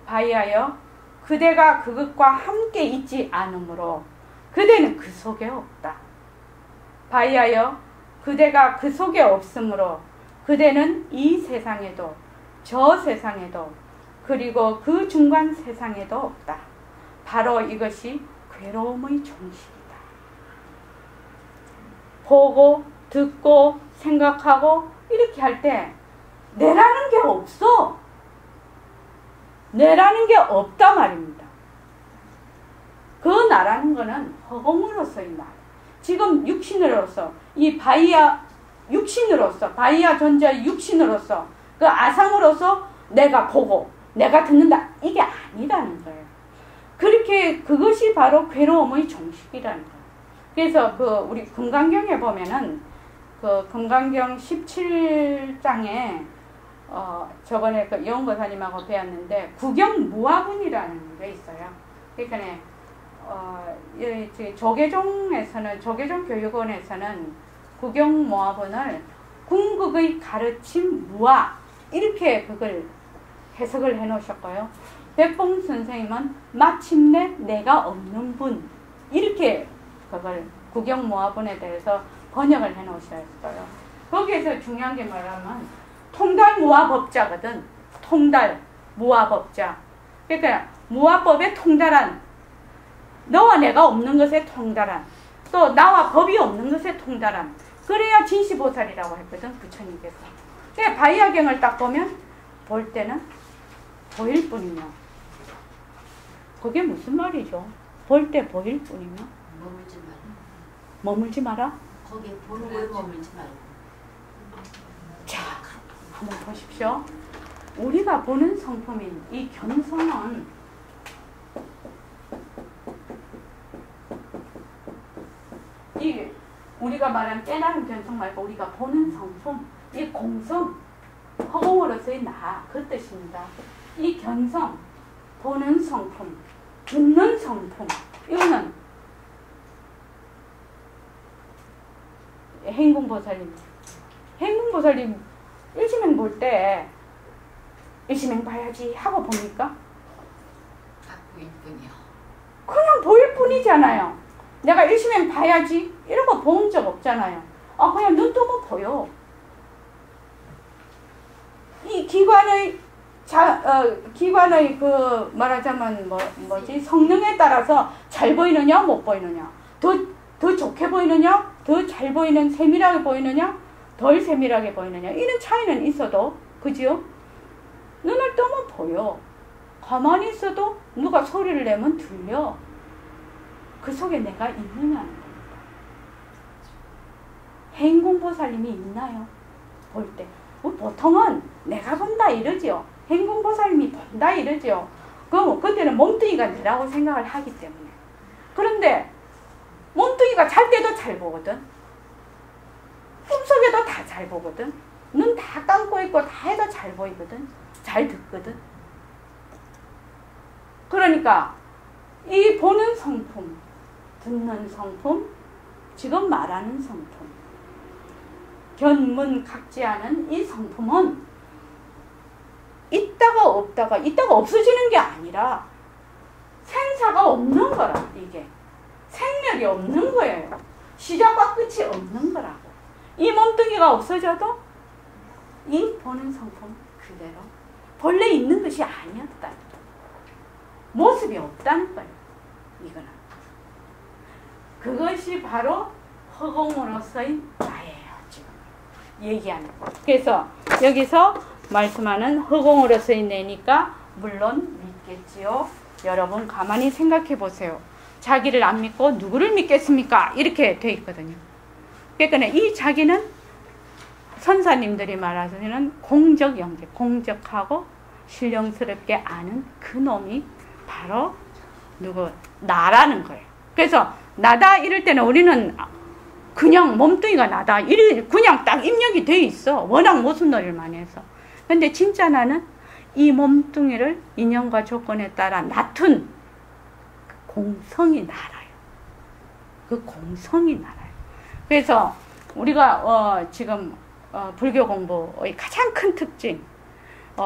바이아여, 그대가 그것과 함께 있지 않으므로 그대는 그 속에 없다. 바이아여, 그대가 그 속에 없으므로 그대는 이 세상에도 저 세상에도 그리고 그 중간 세상에도 없다. 바로 이것이 괴로움의 종식이다. 보고 듣고 생각하고 이렇게 할 때 내라는 게 없어. 내라는 게 없다 말입니다. 그 나라는 거는 허공으로서의 나. 지금 육신으로서 이 바이아 육신으로서 바이아 존재의 육신으로서 그 아상으로서 내가 보고 내가 듣는다. 이게 아니라는 거예요. 그렇게 그것이 바로 괴로움의 종식이라는 거예요. 그래서 그 우리 금강경에 보면은 그 금강경 17장에 저번에 그 영원보사님하고 배웠는데 구경무화분이라는 게 있어요. 그러니까 조계종에서는 조계종 교육원에서는 구경무화분을 궁극의 가르침 무화 이렇게 그걸 해석을 해 놓으셨고요. 백봉 선생님은 마침내 내가 없는 분 이렇게 그걸 구경무화분에 대해서 번역을 해 놓으셨어요. 거기에서 중요한 게 뭐냐면 통달무화법자거든. 통달무화법자. 그러니까 무화법에 통달한 너와 내가 없는 것에 통달한 또 나와 법이 없는 것에 통달한 그래야 진시보살이라고 했거든 부처님께서. 그러니까 바이아경을 딱 보면 볼 때는 보일 뿐이며 그게 무슨 말이죠? 볼 때 보일 뿐이며 머물지 마라. 머물지 마라? 거기에 보는 거에 머물지 말고. 자, 한번 보십시오. 우리가 보는 성품인 이 견성은 이 우리가 말한 깨달은 견성 말고 우리가 보는 성품, 이 공성, 허공으로서의 나, 그 뜻입니다. 이 견성, 보는 성품, 듣는 성품, 이거는 행궁보살님. 행궁보살님 일심행 볼 때 일심행 봐야지 하고 봅니까? 보일 뿐이요. 그냥 보일 뿐이잖아요. 내가 일심행 봐야지 이런 거 본 적 없잖아요. 그냥 눈 뜨면 보여. 이 기관의 기관의 그 말하자면 뭐지 성능에 따라서 잘 보이느냐 못 보이느냐, 더 좋게 보이느냐, 더 잘 보이는 세밀하게 보이느냐, 덜 세밀하게 보이느냐 이런 차이는 있어도 그죠? 눈을 뜨면 보여. 가만히 있어도 누가 소리를 내면 들려. 그 속에 내가 있느냐는 겁니다. 행궁보살님이 있나요? 볼 때. 보통은 내가 본다 이러지요. 행궁보살님이 본다 이러지요. 그때는 몸뚱이가 내라고 생각을 하기 때문에. 그런데 몸뚱이가 잘 때도 잘 보거든. 꿈속에도 다 잘 보거든. 눈 다 감고 있고 다 해도 잘 보이거든. 잘 듣거든. 그러니까 이 보는 성품, 듣는 성품, 지금 말하는 성품. 견문각지하는 이 성품은 있다가 없어지는 게 아니라 생사가 없는 거라. 이게 생멸이 없는 거예요. 시작과 끝이 없는 거라고. 이 몸뚱이가 없어져도 이 보는 성품 그대로 본래 있는 것이 아니었다. 모습이 없다는 거예요. 이거는 그것이 바로 허공으로서의 나예요. 지금 얘기하는 거. 그래서 여기서 말씀하는 허공으로서의 내니까 물론 믿겠지요. 여러분 가만히 생각해 보세요. 자기를 안 믿고 누구를 믿겠습니까? 이렇게 돼 있거든요. 그러니까 이 자기는 선사님들이 말하자면 공적 영계, 공적하고 신령스럽게 아는 그 놈이 바로 나라는 거예요. 그래서 나다 이럴 때는 우리는 그냥 몸뚱이가 나다 그냥 딱 입력이 돼 있어. 워낙 모순놀이를 많이 해서. 근데 진짜 나는 이 몸뚱이를 인연과 조건에 따라 낳둔 공성이 나라요. 그 공성이 나라요. 그래서 우리가 지금 불교 공부의 가장 큰 특징,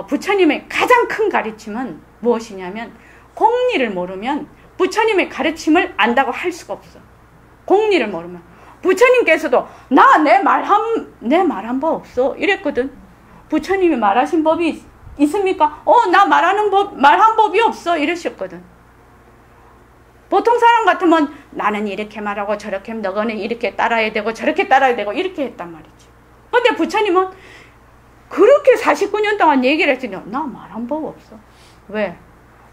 부처님의 가장 큰 가르침은 무엇이냐면 공리를 모르면 부처님의 가르침을 안다고 할 수가 없어. 공리를 모르면 부처님께서도 나 내 말 한 법 없어 이랬거든. 부처님이 말하신 법이 있습니까? 나 말한 법이 없어 이러셨거든. 보통 사람 같으면 나는 이렇게 말하고 저렇게 너거는 이렇게 따라야 되고 저렇게 따라야 되고 이렇게 했단 말이지. 근데 부처님은 그렇게 49년 동안 얘기를 했더니 나 말한 법 없어. 왜?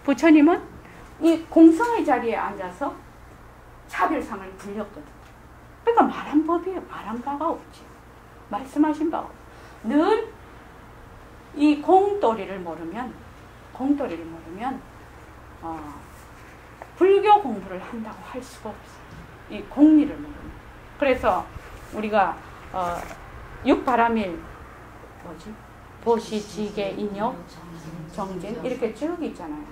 부처님은 이 공성의 자리에 앉아서 차별상을 불렸거든. 그러니까 말한 바가 없지. 말씀하신 바가 없지. 늘 이 공도리를 모르면 불교 공부를 한다고 할 수가 없어. 이 공리를 모르면. 그래서 우리가 육바라밀 보시, 지계, 인욕, 정진 이렇게 쭉 있잖아요.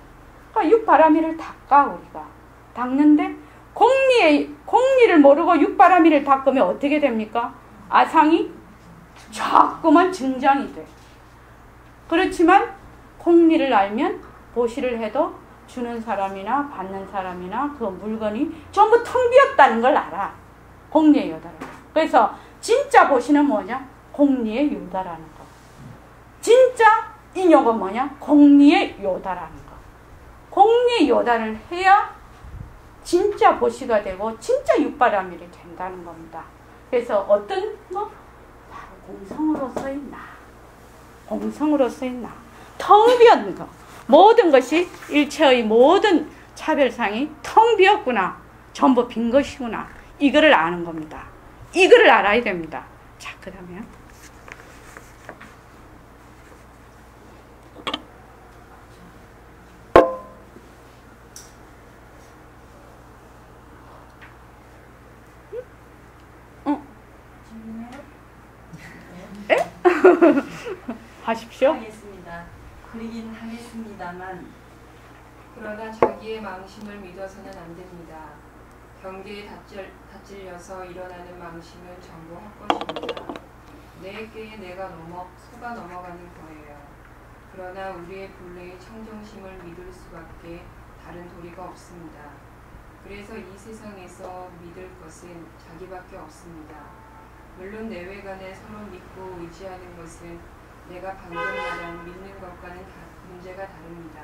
그러니까 육바라밀을 닦아 우리가 닦는데 공리를 모르고 육바라밀을 닦으면 어떻게 됩니까? 아상이 자꾸만 증장이 돼. 그렇지만 공리를 알면 보시를 해도 주는 사람이나 받는 사람이나 그 물건이 전부 텅 비었다는 걸 알아. 공리의 요다라는 거. 그래서 진짜 보시는 뭐냐? 공리의 요다라는 거. 진짜 인욕은 뭐냐? 공리의 요다라는 거. 공리의 요다를 해야 진짜 보시가 되고 진짜 육바라밀이 된다는 겁니다. 그래서 어떤 뭐 바로 공성으로서의 나. 공성으로서의 나. 텅 비었는 거. 모든 것이 일체의 모든 차별상이 텅 비었구나. 전부 빈 것이구나. 이거를 아는 겁니다. 이거를 알아야 됩니다. 자, 그 다음에 하십시오. 하겠습니다. 그러긴 하겠습니다만 그러나 자기의 망심을 믿어서는 안 됩니다. 경계에 다찔려서 일어나는 망심은 전부 헛것입니다. 내 꾀에 내가 속아 넘어가는 거예요. 그러나 우리의 본래의 청정심을 믿을 수밖에 다른 도리가 없습니다. 그래서 이 세상에서 믿을 것은 자기밖에 없습니다. 물론 내외간에 서로 믿고 의지하는 것은 내가 방금 말한 믿는 것과는 문제가 다릅니다.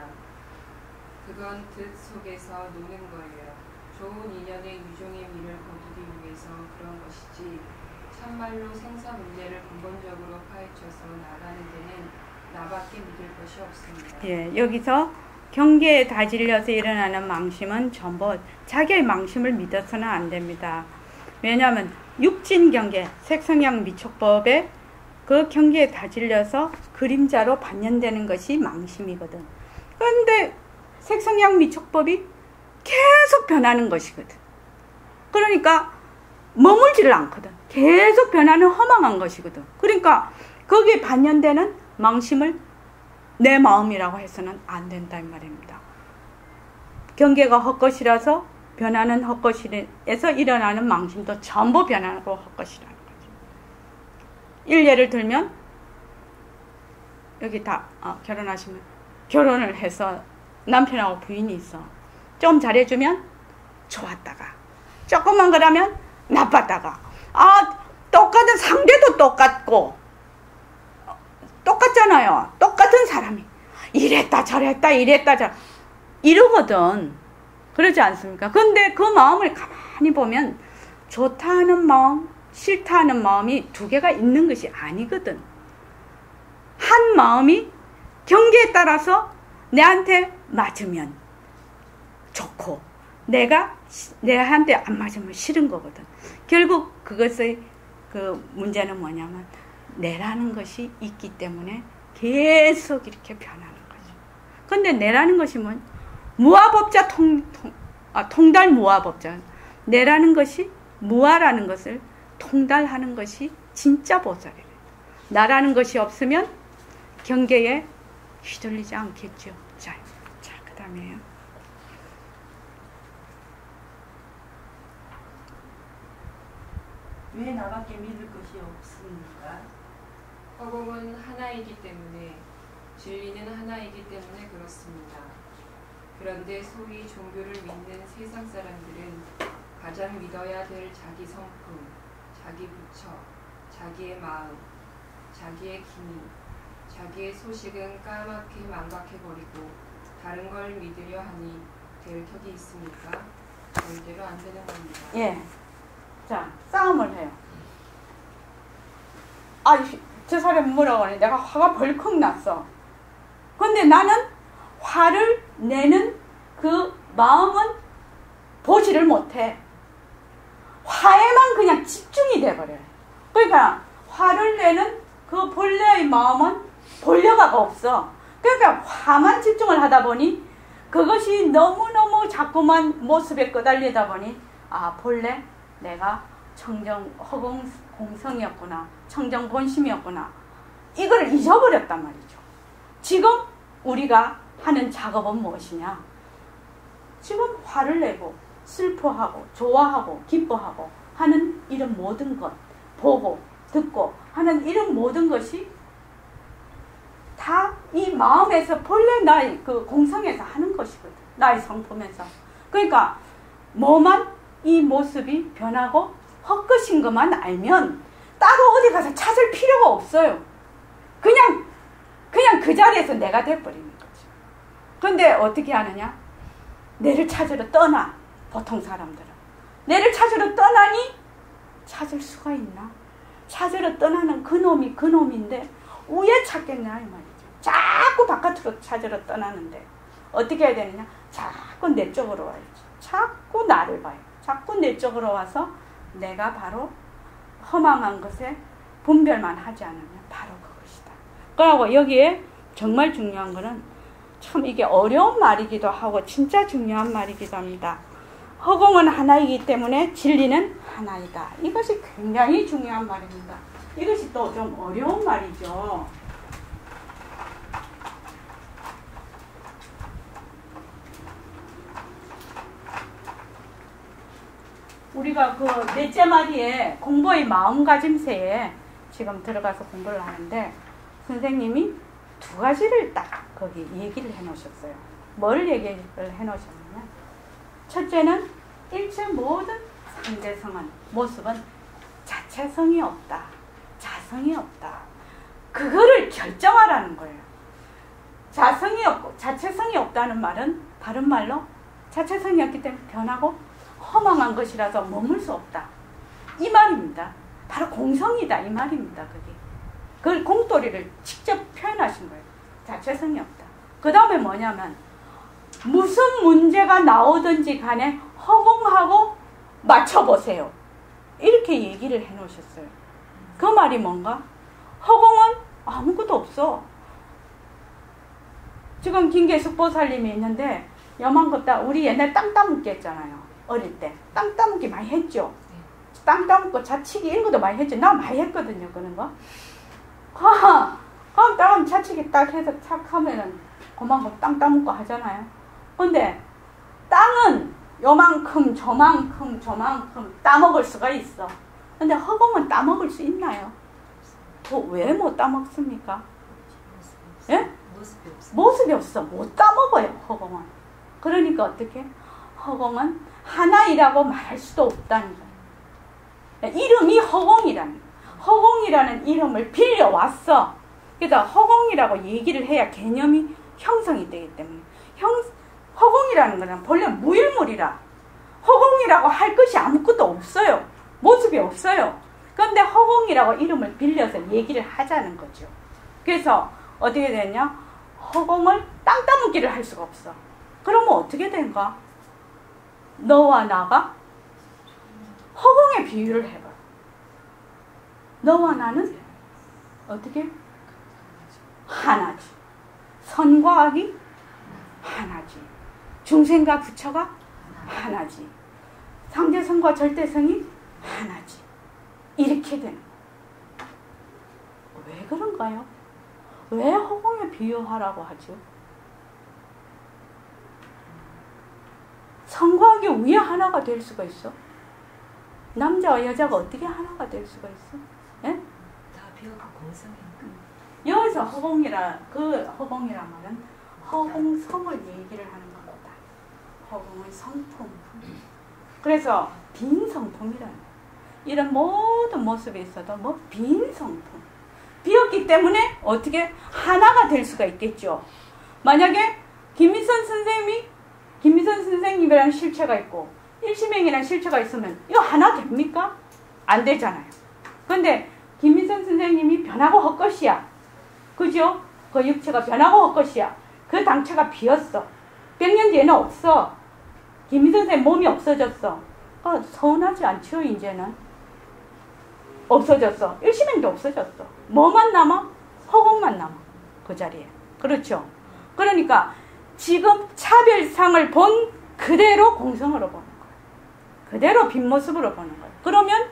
그건 뜻 속에서 노는 거예요. 좋은 인연의 유종의 미를 거두기 위해서 그런 것이지 참말로 생사 문제를 근본적으로 파헤쳐서 나가는 데는 나밖에 믿을 것이 없습니다. 예, 여기서 경계에 다질려서 일어나는 망심은 전부 자기의 망심을 믿어서는 안 됩니다. 왜냐하면 육진경계, 색성향 미촉법에 그 경계에 다질려서 그림자로 반연되는 것이 망심이거든. 그런데 색성향 미촉법이 계속 변하는 것이거든. 그러니까 머물지를 않거든. 계속 변하는 허망한 것이거든. 그러니까 거기에 반연되는 망심을 내 마음이라고 해서는 안 된다 이 말입니다. 경계가 헛것이라서 변하는 헛것에서 일어나는 망심도 전부 변하고 헛것이라는 거죠. 일례를 들면 여기 다 결혼하시면 결혼을 해서 남편하고 부인이 있어. 좀 잘해주면 좋았다가 조금만 그러면 나빴다가 똑같은 상대도 똑같고 똑같잖아요. 똑같은 사람이 이랬다 저랬다 이러거든. 그러지 않습니까? 근데 그 마음을 가만히 보면 좋다 하는 마음, 싫다 하는 마음이 두 개가 있는 것이 아니거든. 한 마음이 경계에 따라서 내한테 맞으면 좋고 내한테 안 맞으면 싫은 거거든. 결국 그것의 그 문제는 뭐냐면 내라는 것이 있기 때문에 계속 이렇게 변하는 거죠. 근데 내라는 것이 무아법자 통달 무아법자. 내라는 것이 무아라는 것을 통달하는 것이 진짜 보살이래요. 나라는 것이 없으면 경계에 휘둘리지 않겠죠. 자, 그 다음에요. 왜 나밖에 믿을 것이 없습니까? 허공은 하나이기 때문에 진리는 하나이기 때문에 그렇습니다. 그런데 소위 종교를 믿는 세상 사람들은 가장 믿어야 될 자기 성품, 자기 부처, 자기의 마음, 자기의 기미, 자기의 소식은 까맣게 망각해버리고 다른 걸 믿으려 하니 될 격이 있습니까? 절대로 안 되는 겁니다. 예. 자, 싸움을 해요. 저 사람이 뭐라고 하니? 내가 화가 벌컥 났어. 근데 나는 화를 내는 그 마음은 보지를 못해. 화에만 그냥 집중이 돼버려요. 그러니까 화를 내는 그 본래의 마음은 본래가 없어. 그러니까 화만 집중을 하다 보니 그것이 너무너무 자꾸만 모습에 끄달리다 보니 본래 내가 허공공성이었구나, 청정본심이었구나, 이걸 잊어버렸단 말이죠. 지금 우리가 하는 작업은 무엇이냐? 지금 화를 내고 슬퍼하고 좋아하고 기뻐하고 하는 이런 모든 것, 보고 듣고 하는 이런 모든 것이 다 이 마음에서 본래 나의 그 공성에서 하는 것이거든. 나의 성품에서. 그러니까 뭐만 이 모습이 변하고 헛것인 것만 알면 따로 어디 가서 찾을 필요가 없어요. 그냥 그 자리에서 내가 돼버리는 거죠. 그런데 어떻게 하느냐? 내를 찾으러 떠나. 보통 사람들은 내를 찾으러 떠나니 찾을 수가 있나? 찾으러 떠나는 그놈이 그놈인데 왜 찾겠냐 이 말이죠. 자꾸 바깥으로 찾으러 떠나는데 어떻게 해야 되느냐? 자꾸 내 쪽으로 와야지. 자꾸 나를 봐요. 자꾸 내 쪽으로 와서 내가 바로 허망한 것에 분별만 하지 않으면 바로 그것이다. 그리고 여기에 정말 중요한 거는 참 이게 어려운 말이기도 하고 진짜 중요한 말이기도 합니다. 허공은 하나이기 때문에 진리는 하나이다. 이것이 굉장히 중요한 말입니다. 이것이 또 좀 어려운 말이죠. 우리가 그 넷째 마디에 공부의 마음가짐새에 지금 들어가서 공부를 하는데 선생님이 두 가지를 딱 거기 얘기를 해놓으셨어요. 뭘 얘기를 해놓으셨냐면 첫째는 일체 모든 상대성은 모습은 자체성이 없다. 자성이 없다. 그거를 결정하라는 거예요. 자성이 없고 자체성이 없다는 말은 다른 말로 자체성이 없기 때문에 변하고 허망한 것이라서 머물 수 없다. 이 말입니다. 바로 공성이다. 이 말입니다. 그게. 그걸 공돌이를 직접 표현하신 거예요. 자체성이 없다. 그 다음에 뭐냐면 무슨 문제가 나오든지 간에 허공하고 맞춰보세요. 이렇게 얘기를 해놓으셨어요. 그 말이 뭔가? 허공은 아무것도 없어. 지금 김계숙 보살님이 있는데 여만것다 우리 옛날 땅 따먹기 했잖아요. 어릴 때. 땅 따먹기 많이 했죠. 땅 따먹고 자치기 이런 것도 많이 했죠. 나 많이 했거든요. 그런 거. 그럼 땅 자치기 딱 해서 착 하면은 그만큼 땅 따먹고 하잖아요. 근데 땅은 요만큼 저만큼 따먹을 수가 있어. 근데 허공은 따먹을 수 있나요? 왜 못 따먹습니까? 예? 모습이 없어. 못 따먹어요, 허공은. 그러니까 어떻게? 허공은 하나이라고 말할 수도 없다는 거예요. 이름이 허공이라는 거예요. 허공이라는 이름을 빌려왔어. 그래서 허공이라고 얘기를 해야 개념이 형성이 되기 때문에. 허공이라는 거는 본래 무일물이라. 허공이라고 할 것이 아무것도 없어요. 모습이 없어요. 그런데 허공이라고 이름을 빌려서 얘기를 하자는 거죠. 그래서 어떻게 되냐? 허공을 땅 따먹기를 할 수가 없어. 그러면 어떻게 된가? 너와 나가 허공에 비유를 해봐. 너와 나는 어떻게? 하나지. 선과 악이 하나지. 중생과 부처가 하나지. 상대성과 절대성이 하나지. 이렇게 되는 거예요. 왜 그런가요? 왜 허공에 비유하라고 하죠? 선과 악이 왜 하나가 될 수가 있어? 남자와 여자가 어떻게 하나가 될 수가 있어? 예? 다 비어가 공성이니까. 여기서 허공이란 말은 허공성을 얘기를 하는 겁니다. 허공의 성품. 그래서 빈 성품이라는 거예요. 이런 모든 모습에 있어도 빈 성품. 비었기 때문에 어떻게 하나가 될 수가 있겠죠. 만약에 김미선 선생님이라는 실체가 있고 일시명이라는 실체가 있으면 이거 하나 됩니까? 안 되잖아요. 그런데 김미선 선생님이 변하고 헛것이야. 그죠? 그 육체가 변하고 헛것이야. 그 당체가 비었어. 100년 뒤에는 없어. 김미선 선생님 몸이 없어졌어. 서운하지 않죠, 이제는? 없어졌어. 일시명도 없어졌어. 뭐만 남아? 허공만 남아. 그 자리에. 그렇죠? 그러니까 지금 차별상을 본 그대로 공성으로 보는 거예요. 그대로 빈모습으로 보는 거예요. 그러면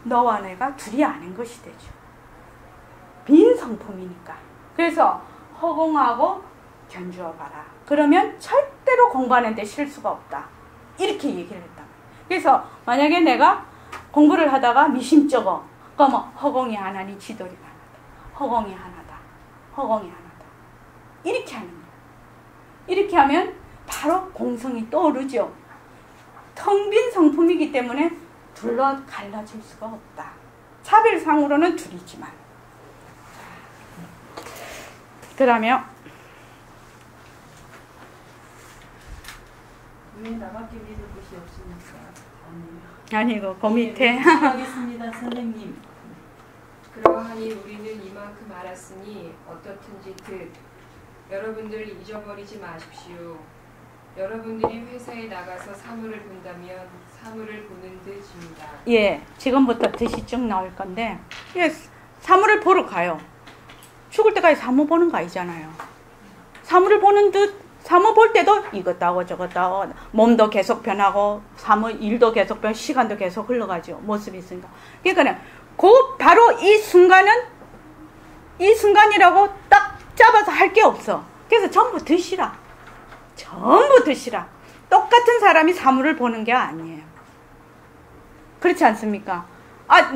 너와 내가 둘이 아닌 것이 되죠. 빈 성품이니까. 그래서 허공하고 견주어 봐라. 그러면 절대로 공부하는데 실수가 없다. 이렇게 얘기를 했다. 그래서 만약에 내가 공부를 하다가 미심쩍어. 그러면 허공이 하나니 지도리가 하나다. 허공이 하나다. 허공이 하나다. 이렇게 하는 거예요. 이렇게 하면 바로 공성이 떠오르죠. 텅 빈 성품이기 때문에 둘러 갈라질 수가 없다. 차별상으로는 둘이지만. 그러면 왜 나밖에 믿을 곳이 없습니까? 아니고 그 밑에 하겠습니다, 선생님. 그러하니 우리는 이만큼 알았으니 어떻든지 여러분들 잊어버리지 마십시오. 여러분들이 회사에 나가서 사물을 본다면 사물을 보는 듯입니다. 예, 지금부터 뜻이 쭉 나올 건데, 예, 사물을 보러 가요. 죽을 때까지 사물 보는 거 아니잖아요. 사물을 보는 듯, 사물 볼 때도 이것 따고 저것 따고, 몸도 계속 변하고, 사물 일도 계속 변하고, 시간도 계속 흘러가죠. 모습이 있으니까. 그러니까 바로 이 순간이라고 딱 잡아서 할 게 없어. 그래서 전부 드시라. 전부 드시라. 똑같은 사람이 사물을 보는 게 아니에요. 그렇지 않습니까?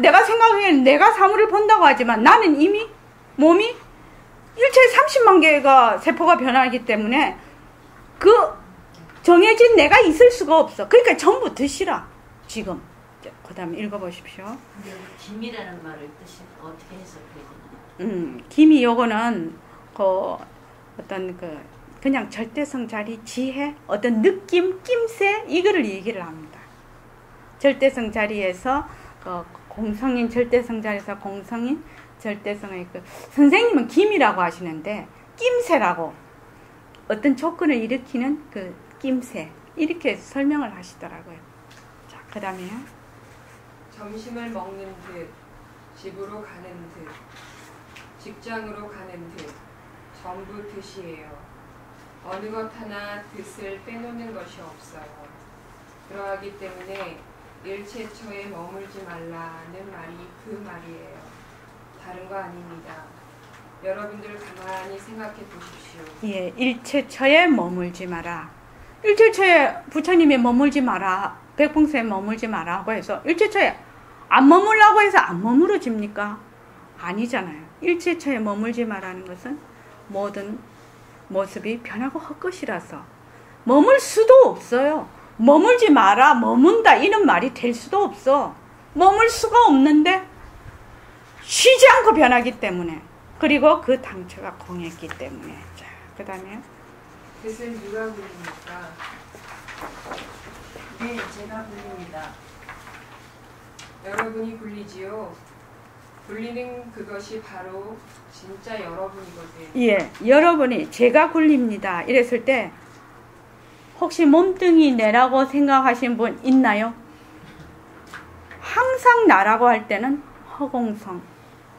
내가 생각하기에는 내가 사물을 본다고 하지만 나는 이미 몸이 일체에 30만 개가 세포가 변하기 때문에 그 정해진 내가 있을 수가 없어. 그러니까 전부 드시라. 지금. 그 다음에 읽어보십시오. 김이라는 말을 뜻이 어떻게 해석해야 되나요? 김이 요거는 그냥 절대성 자리, 지혜, 어떤 느낌, 낌새 이거를 얘기를 합니다. 절대성 자리에서 공성인 절대성 자리에서 공성인 절대성의 선생님은 김이라고 하시는데 낌새라고 어떤 조건을 일으키는 그 낌새 이렇게 설명을 하시더라고요. 자, 그 다음에요. 점심을 먹는 듯, 집으로 가는 듯, 직장으로 가는 듯, 전부 듯이에요. 어느 것 하나 듯을 빼놓는 것이 없어요. 그러하기 때문에 일체처에 머물지 말라는 말이 그 말이에요. 다른 거 아닙니다. 여러분들 가만히 생각해 보십시오. 예, 일체처에 머물지 마라. 일체처에 부처님이 머물지 마라, 백풍세에 머물지 마라 하고 해서 일체처에 안 머물라고 해서 안 머무러집니까? 아니잖아요. 일체처에 머물지 마라는 것은 모든 모습이 변하고 헛것이라서 머물 수도 없어요. 머물지 마라, 머문다 이런 말이 될 수도 없어. 머물 수가 없는데 쉬지 않고 변하기 때문에, 그리고 그 당처가 공했기 때문에. 자, 그 다음에 뜻은 누가 굴립니까? 네, 제가 굴립니다. 여러분이 굴리지요. 굴리는 그것이 바로 진짜 여러분이거든. 예, 여러분이 제가 굴립니다 이랬을 때 혹시 몸뚱이 내라고 생각하신 분 있나요? 항상 나라고 할 때는 허공성,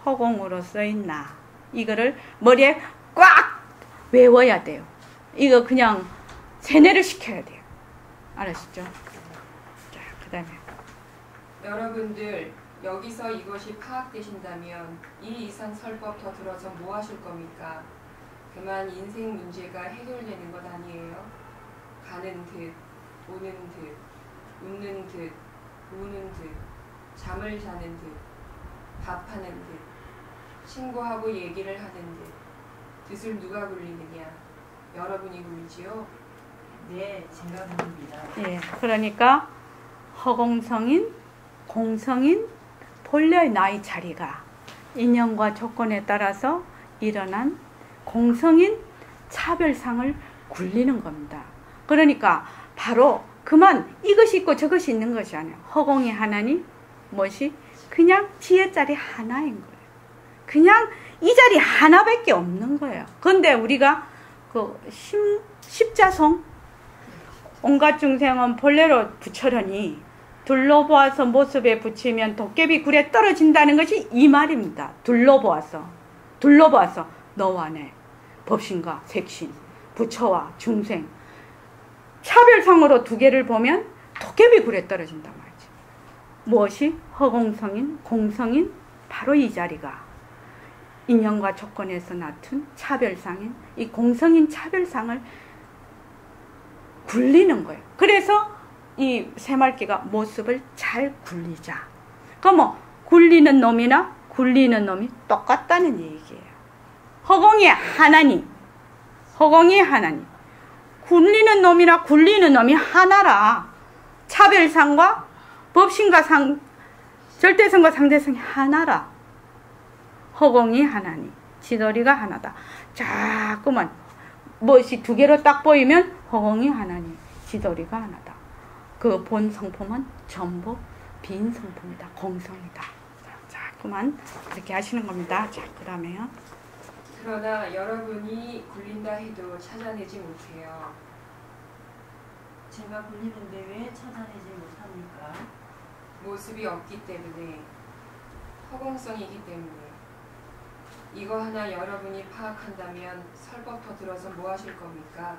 허공으로서의 나, 이거를 머리에 꽉 외워야 돼요. 이거 그냥 세뇌를 시켜야 돼요. 알았죠? 자, 그 다음에 여러분들 여기서 이것이 파악되신다면 이 이상 설법 더 들어서 뭐 하실 겁니까? 그만 인생 문제가 해결되는 것 아니에요? 가는 듯, 오는 듯, 웃는 듯, 우는 듯, 잠을 자는 듯, 밥하는 듯, 친구하고 얘기를 하는 듯. 뜻을 누가 굴리느냐? 여러분이 굴리지요? 네, 제가 굴립니다. 예, 그러니까 허공성인, 공성인 본래의 나의 자리가 인연과 조건에 따라서 일어난 공성인 차별상을 굴리는 겁니다. 그러니까 바로 그만 이것이 있고 저것이 있는 것이 아니에요. 허공이 하나니 무엇이? 그냥 지혜 자리 하나인 거예요. 그냥 이 자리 하나밖에 없는 거예요. 그런데 우리가 그 십자성, 온갖 중생은 본래로 부처려니 둘러보아서 모습에 붙이면 도깨비 굴에 떨어진다는 것이 이 말입니다. 둘러보아서 너와 내, 법신과 색신, 부처와 중생, 차별상으로 두 개를 보면 도깨비 굴에 떨어진단 말이죠. 무엇이? 허공성인, 공성인, 바로 이 자리가 인연과 조건에서 나툰 차별상인, 이 공성인 차별상을 굴리는 거예요. 그래서 이 새말기가 모습을 잘 굴리자. 그럼 뭐 굴리는 놈이나 굴리는 놈이 똑같다는 얘기예요. 허공이 하나니, 굴리는 놈이나 굴리는 놈이 하나라. 차별상과 법신과 절대성과 상대성이 하나라. 허공이 하나니, 지도리가 하나다. 자꾸만 무엇이 두 개로 딱 보이면 허공이 하나니, 지도리가 하나다. 그 본 성품은 전부 빈 성품이다. 공성이다. 자꾸만 이렇게 하시는 겁니다. 자, 그 다음에요. 그러나 여러분이 굴린다 해도 찾아내지 못해요. 제가 굴리는데 왜 찾아내지 못합니까? 모습이 없기 때문에, 허공성이기 때문에. 이거 하나 여러분이 파악한다면 설법 더 들어서 뭐 하실 겁니까?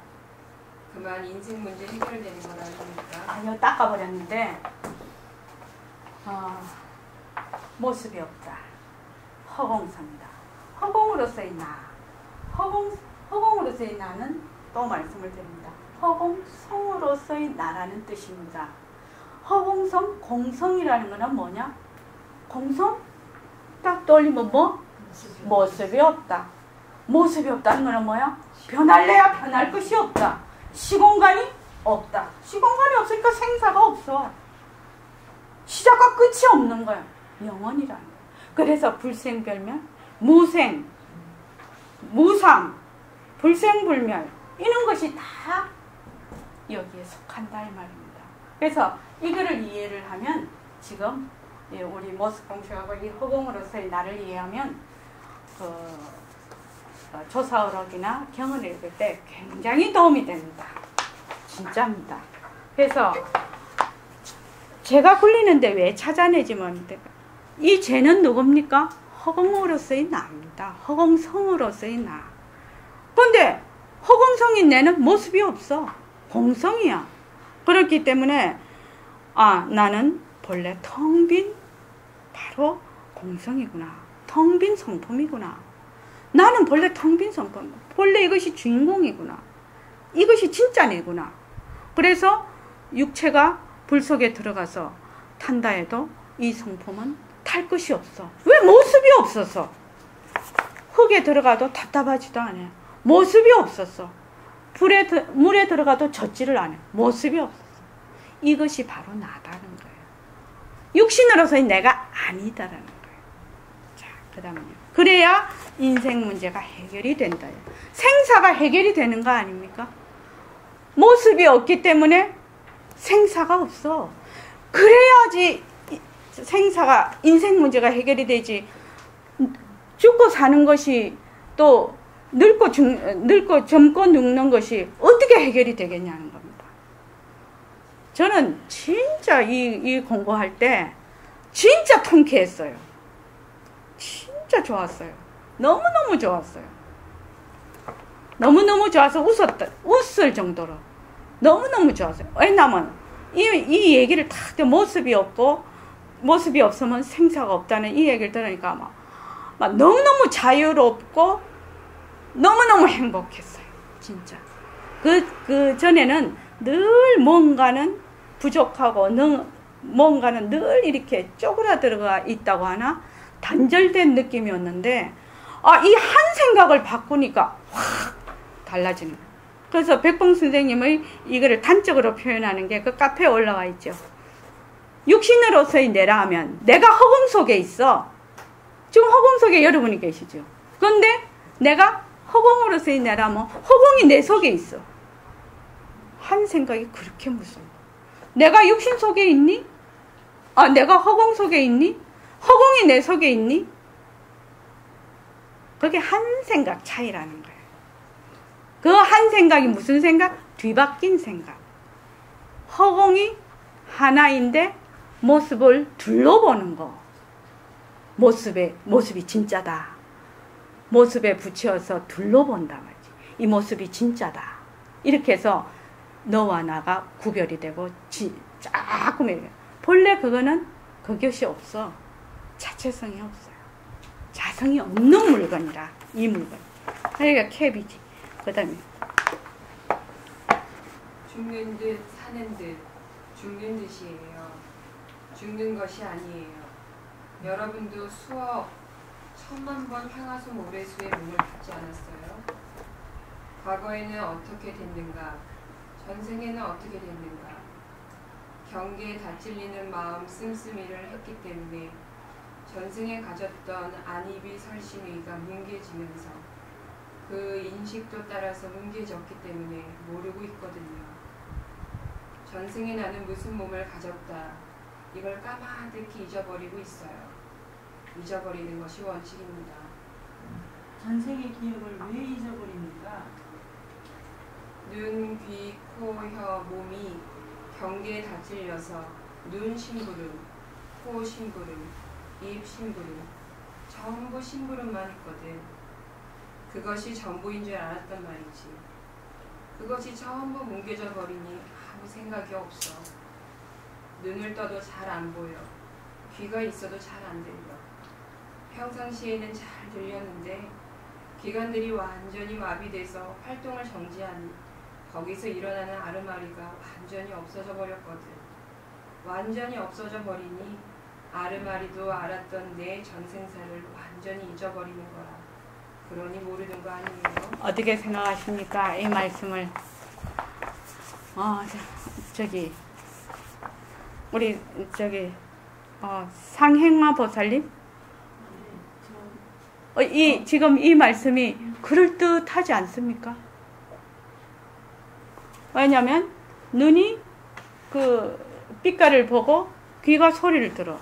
그만 인생 문제 해결되는 건 아닙니까? 아니요, 닦아버렸는데 모습이 없다. 허공성이다. 허공으로서의 나. 허공으로서의 나는 또 말씀을 드립니다. 허공성으로서의 나라는 뜻입니다. 허공성, 공성이라는 거는 뭐냐? 공성? 딱 떠올리면 뭐? 모습이 없다. 모습이 없다는 거는 뭐야? 변할래야 변할 것이 없다. 시공간이 없다. 시공간이 없으니까 생사가 없어. 시작과 끝이 없는 거야. 영원이라는 거야. 그래서 불생별멸, 무생, 무상, 불생불멸 이런 것이 다 여기에 속한다 이 말입니다. 그래서 이거를 이해를 하면 지금 우리 모습공식하고 이 허공으로서의 나를 이해하면 조사어록이나 경을 읽을 때 굉장히 도움이 됩니다. 진짜입니다. 그래서 제가 굴리는데 왜 찾아내지 못합니까? 이 죄는 누굽니까? 허공으로서의 나입니다. 허공성으로서의 나. 그런데 허공성인 내는 모습이 없어. 공성이야. 그렇기 때문에 나는 본래 텅 빈 바로 공성이구나. 텅 빈 성품이구나. 나는 본래 텅 빈 성품. 본래 이것이 주인공이구나. 이것이 진짜 내구나. 그래서 육체가 불 속에 들어가서 탄다 해도 이 성품은 탈 것이 없어. 왜? 모습이 없어서. 흙에 들어가도 답답하지도 않아요. 모습이 없었어. 물에 들어가도 젖지를 않아요. 모습이 없었어. 이것이 바로 나다는 거예요. 육신으로서의 내가 아니다라는 거예요. 자, 그 다음은요. 그래야 인생 문제가 해결이 된다. 생사가 해결이 되는 거 아닙니까? 모습이 없기 때문에 생사가 없어. 그래야지 생사가, 인생 문제가 해결이 되지. 죽고 사는 것이 또 늙고 젊고 늙는 것이 어떻게 해결이 되겠냐는 겁니다. 저는 진짜 이 공부할 때 진짜 통쾌했어요. 진짜 좋았어요. 너무너무 좋았어요. 너무너무 좋아서 웃을 정도로 너무너무 좋았어요. 왜냐면 이 얘기를 딱 모습이 없으면 생사가 없다는 이 얘기를 들으니까 막 너무너무 자유롭고 너무너무 행복했어요. 진짜. 그 전에는 늘 뭔가는 부족하고 뭔가는 늘 이렇게 쪼그라들어가 있다고 하나 단절된 느낌이었는데 이 한 생각을 바꾸니까 확 달라지는 거예요. 그래서 백봉 선생님의 이거를 단적으로 표현하는 게 그 카페에 올라와 있죠. 육신으로서의 내라 하면 내가 허공 속에 있어. 지금 허공 속에 여러분이 계시죠. 그런데 내가 허공으로서의 내라 하면 허공이 내 속에 있어. 한 생각이 그렇게 무서워. 내가 육신 속에 있니? 내가 허공 속에 있니? 허공이 내 속에 있니? 그게 한 생각 차이라는 거예요. 그 한 생각이 무슨 생각? 뒤바뀐 생각. 허공이 하나인데 모습을 둘러보는 거. 모습이 진짜다. 모습에 붙여서 둘러본다 말이지. 이 모습이 진짜다. 이렇게 해서 너와 나가 구별이 되고 조금 본래 그거는 그것이 없어. 자체성이 없어요. 자성이 없는 물건이라 이 물건. 그러니까 캡이지. 그 다음에 죽는 듯 사는 듯 죽는 듯이에요. 죽는 것이 아니에요. 여러분도 수억 천만 번 황하수 모래수의 몸을 받지 않았어요? 과거에는 어떻게 됐는가? 전생에는 어떻게 됐는가? 경계에 다찔리는 마음 씀씀이를 했기 때문에 전생에 가졌던 안입이 설신의가 뭉개지면서 그 인식도 따라서 뭉개졌기 때문에 모르고 있거든요. 전생에 나는 무슨 몸을 가졌다. 이걸 까마득히 잊어버리고 있어요. 잊어버리는 것이 원칙입니다. 전생의 기억을 왜 잊어버립니까? 눈, 귀, 코, 혀, 몸이 경계에 다찔려서 눈 심부름, 코 심부름, 입 심부름, 전부 심부름만 했거든. 그것이 전부인 줄 알았단 말이지. 그것이 전부 뭉개져 버리니 아무 생각이 없어. 눈을 떠도 잘 안 보여. 귀가 있어도 잘 안 들려. 평상시에는 잘 들렸는데 기관들이 완전히 마비돼서 활동을 정지하니 거기서 일어나는 아르마리가 완전히 없어져 버렸거든. 완전히 없어져 버리니 아르마리도 알았던 내 전생사를 완전히 잊어버리는 거라. 그러니 모르는 거 아니에요? 어떻게 생각하십니까? 이 말씀을. 우리 상행마 보살님? 지금 이 말씀이 그럴듯하지 않습니까? 왜냐면 눈이 그 빛깔을 보고 귀가 소리를 들어.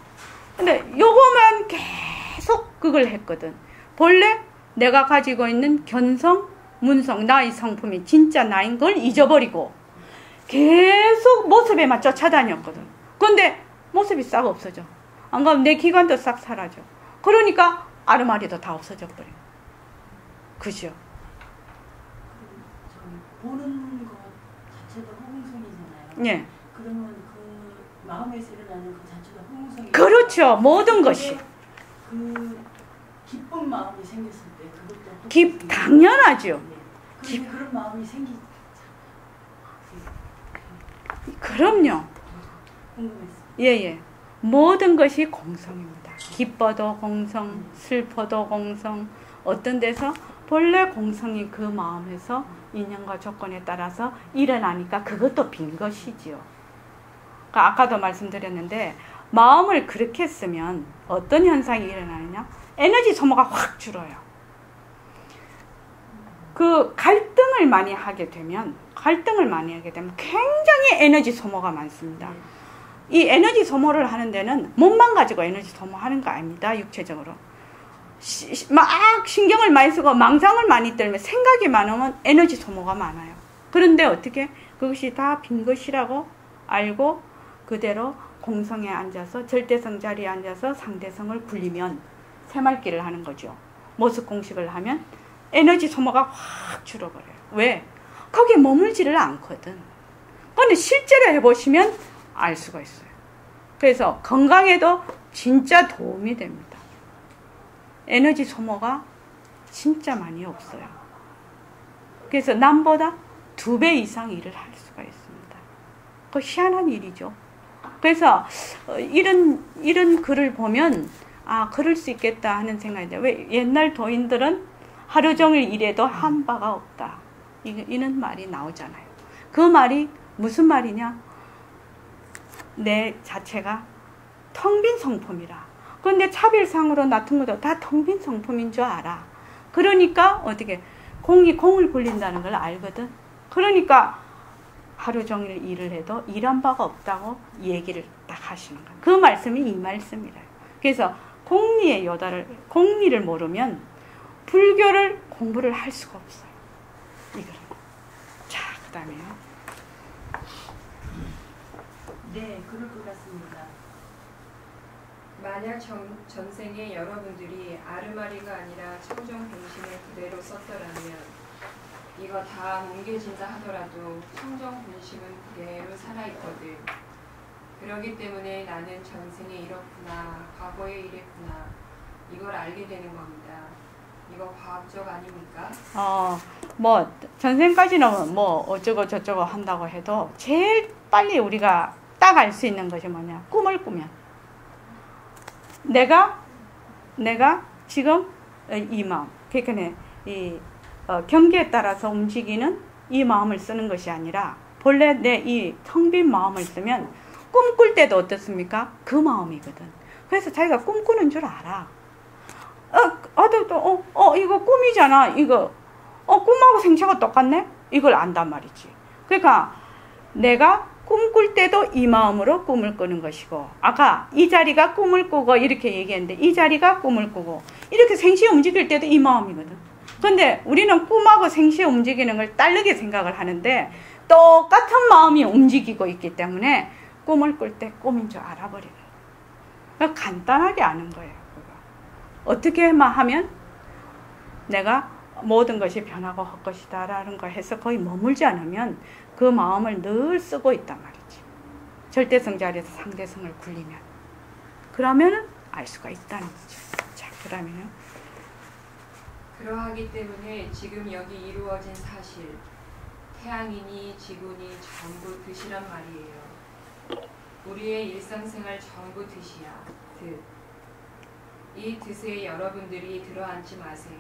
근데 요거만 계속 그걸 했거든. 본래 내가 가지고 있는 견성, 문성, 나의 성품이 진짜 나인 걸 잊어버리고 계속 모습에만 쫓아다녔거든. 근데 모습이 싹 없어져. 안 그러면 내 기관도 싹 사라져. 그러니까 아르마리도 다 없어져 버려. 그죠? 보는 것 자체도 허공성이잖아요. 예. 그러면 그 마음에서 일어나는 그 자체도 허공성이. 그렇죠. 모든 것이. 그 기쁜 마음이 생겼을 때 그것도 당연하죠. 그런데 그런 마음이 그럼요. 궁금했어. 예예. 모든 것이 공성입니다. 기뻐도 공성, 슬퍼도 공성. 어떤 데서 본래 공성이 그 마음에서 인연과 조건에 따라서 일어나니까 그것도 빈 것이지요. 그러니까 아까도 말씀드렸는데 마음을 그렇게 쓰면 어떤 현상이 일어나느냐? 에너지 소모가 확 줄어요. 그 갈등을 많이 하게 되면 굉장히 에너지 소모가 많습니다. 이 에너지 소모를 하는 데는 몸만 가지고 에너지 소모하는 거 아닙니다. 육체적으로. 막 신경을 많이 쓰고 망상을 많이 떨면 생각이 많으면 에너지 소모가 많아요. 그런데 어떻게 그것이 다 빈 것이라고 알고 그대로 공성에 앉아서 절대성 자리에 앉아서 상대성을 굴리면 새말기를 하는 거죠. 모습 공식을 하면 에너지 소모가 확 줄어버려요. 왜? 거기에 머물지를 않거든. 근데 실제로 해보시면 알 수가 있어요. 그래서 건강에도 진짜 도움이 됩니다. 에너지 소모가 진짜 많이 없어요. 그래서 남보다 2배 이상 일을 할 수가 있습니다. 그 희한한 일이죠. 그래서 이런 글을 보면 아 그럴 수 있겠다 하는 생각인데 왜 옛날 도인들은 하루 종일 일해도 한 바가 없다. 이런 말이 나오잖아요. 그 말이 무슨 말이냐? 내 자체가 텅 빈 성품이라. 그런데 차별상으로 나쁜 것도 다 텅 빈 성품인 줄 알아. 그러니까 어떻게 공이 공을 굴린다는 걸 알거든. 그러니까 하루 종일 일을 해도 일한 바가 없다고 얘기를 딱 하시는 거예요. 그 말씀이 이 말씀이래요. 그래서 공리의 요다를 공리를 모르면 불교를 공부를 할 수가 없어요. 이거를. 자, 그다음에요. 네, 그럴 것 같습니다. 만약 전생에 여러분들이 아르마리가 아니라 청정뱅심을 그대로 썼더라면 이거 다 뭉개진다 하더라도 청정뱅심은 그대로 살아있거든. 그러기 때문에 나는 전생에 이렇구나, 과거에 이랬구나, 이걸 알게 되는 겁니다. 이거 과학적 아닙니까? 뭐 전생까지는 뭐 어쩌고 저쩌고 한다고 해도 제일 빨리 우리가 딱 알 수 있는 것이 뭐냐? 꿈을 꾸면 내가 지금 이 마음, 그러니까 이 경계에 따라서 움직이는 이 마음을 쓰는 것이 아니라 본래 내 이 텅 빈 마음을 쓰면 꿈꿀 때도 어떻습니까? 그 마음이거든. 그래서 자기가 꿈꾸는 줄 알아. 아들도 이거 꿈이잖아. 이거 꿈하고 생체가 똑같네. 이걸 안단 말이지. 그러니까 내가 꿈꿀 때도 이 마음으로 꿈을 꾸는 것이고 아까 이 자리가 꿈을 꾸고 이렇게 얘기했는데 이 자리가 꿈을 꾸고 이렇게 생시에 움직일 때도 이 마음이거든. 근데 우리는 꿈하고 생시에 움직이는 걸 다르게 생각을 하는데 똑같은 마음이 움직이고 있기 때문에 꿈을 꿀 때 꿈인 줄 알아버리는 거예요. 그러니까 간단하게 아는 거예요. 어떻게만 하면 내가 모든 것이 변하고 헛것이다 라는 걸 해서 거의 머물지 않으면 그 마음을 늘 쓰고 있단 말이지. 절대성 자리에서 상대성을 굴리면 그러면 알 수가 있다는 거죠. 자, 그러면요. 그러하기 때문에 지금 여기 이루어진 사실 태양이니 지구니 전부 뜻이란 말이에요. 우리의 일상생활 전부 뜻이야. 뜻. 이 뜻에 여러분들이 들어앉지 마세요.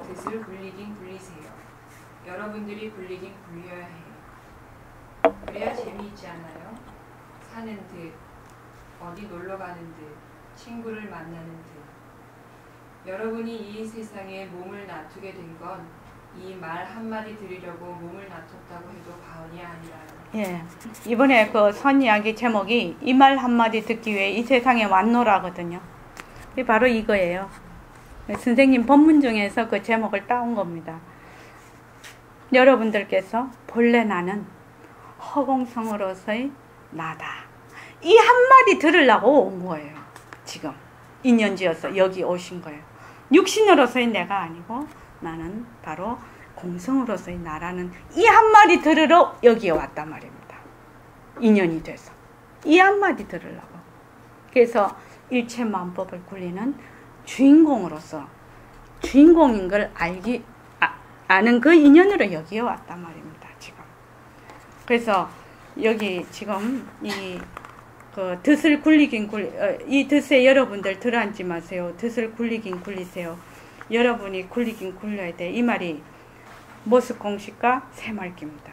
뜻을 굴리긴 굴리세요. 여러분들이 굴리긴 굴려야 해요. 그래야 재미있지 않아요? 사는 듯, 어디 놀러 가는 듯, 친구를 만나는 듯. 여러분이 이 세상에 몸을 놔두게 된 건 이 말 한마디 들으려고 몸을 놔뒀다고 해도 과언이 아니라요. 예, 이번에 그 선 이야기 제목이 이 말 한마디 듣기 위해 이 세상에 왔노라거든요. 이게 바로 이거예요. 선생님 법문 중에서 그 제목을 따온 겁니다. 여러분들께서 본래 나는 허공성으로서의 나다. 이 한마디 들으려고 온 거예요. 지금 인연지어서 여기 오신 거예요. 육신으로서의 내가 아니고 나는 바로 공성으로서의 나라는 이 한마디 들으러 여기에 왔단 말입니다. 인연이 돼서 이 한마디 들으려고. 그래서 일체만법을 굴리는 주인공으로서 주인공인 걸 아는 그 인연으로 여기에 왔단 말입니다. 지금. 그래서 여기 지금 그 덫을 굴리긴 이 덫에 여러분들 들어앉지 마세요. 덫을 굴리긴 굴리세요. 여러분이 굴리긴 굴려야 돼. 이 말이 모습 공식과 새말기입니다.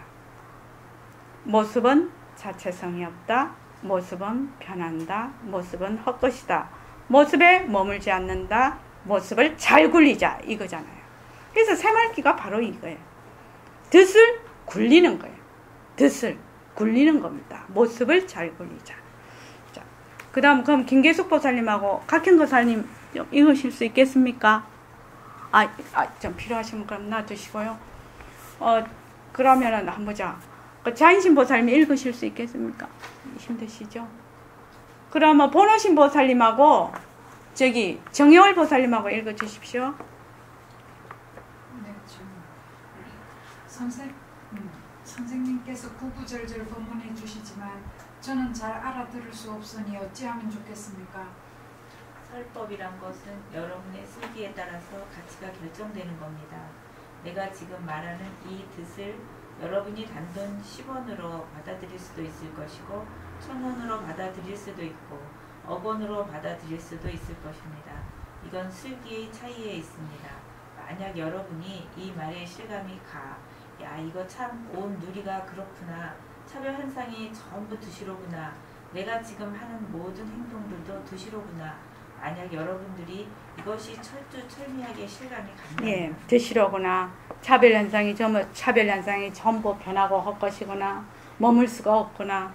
모습은 자체성이 없다. 모습은 변한다. 모습은 헛것이다. 모습에 머물지 않는다. 모습을 잘 굴리자. 이거잖아요. 그래서 새말기가 바로 이거예요. 덫을 굴리는 거예요. 덫을 굴리는 겁니다. 모습을 잘 굴리자. 자, 그 다음 그럼 김계숙 보살님하고 각현거사님 읽으실 수 있겠습니까? 좀 필요하시면 그럼 놔두시고요. 그러면은 한번 보자. 자인신 보살님 읽으실 수 있겠습니까? 힘드시죠? 그러면 본오신 보살님하고 저기 정여월 보살님하고 읽어주십시오. 네, 선생님께서 구구절절 법문해 주시지만 저는 잘 알아들을 수 없으니 어찌하면 좋겠습니까? 설법이란 것은 여러분의 슬기에 따라서 가치가 결정되는 겁니다. 내가 지금 말하는 이 뜻을 여러분이 단돈 10원으로 받아들일 수도 있을 것이고 1000원으로 받아들일 수도 있고 억원으로 받아들일 수도 있을 것입니다. 이건 슬기의 차이에 있습니다. 만약 여러분이 이 말에 실감이 야 이거 참 온 누리가 그렇구나. 차별 현상이 전부 드시로구나. 내가 지금 하는 모든 행동들도 드시로구나. 만약 여러분들이 이것이 철두철미하게 실감이 간다면 예, 드시로구나. 차별 현상이 전부 변하고 헛것이구나. 머물 수가 없구나.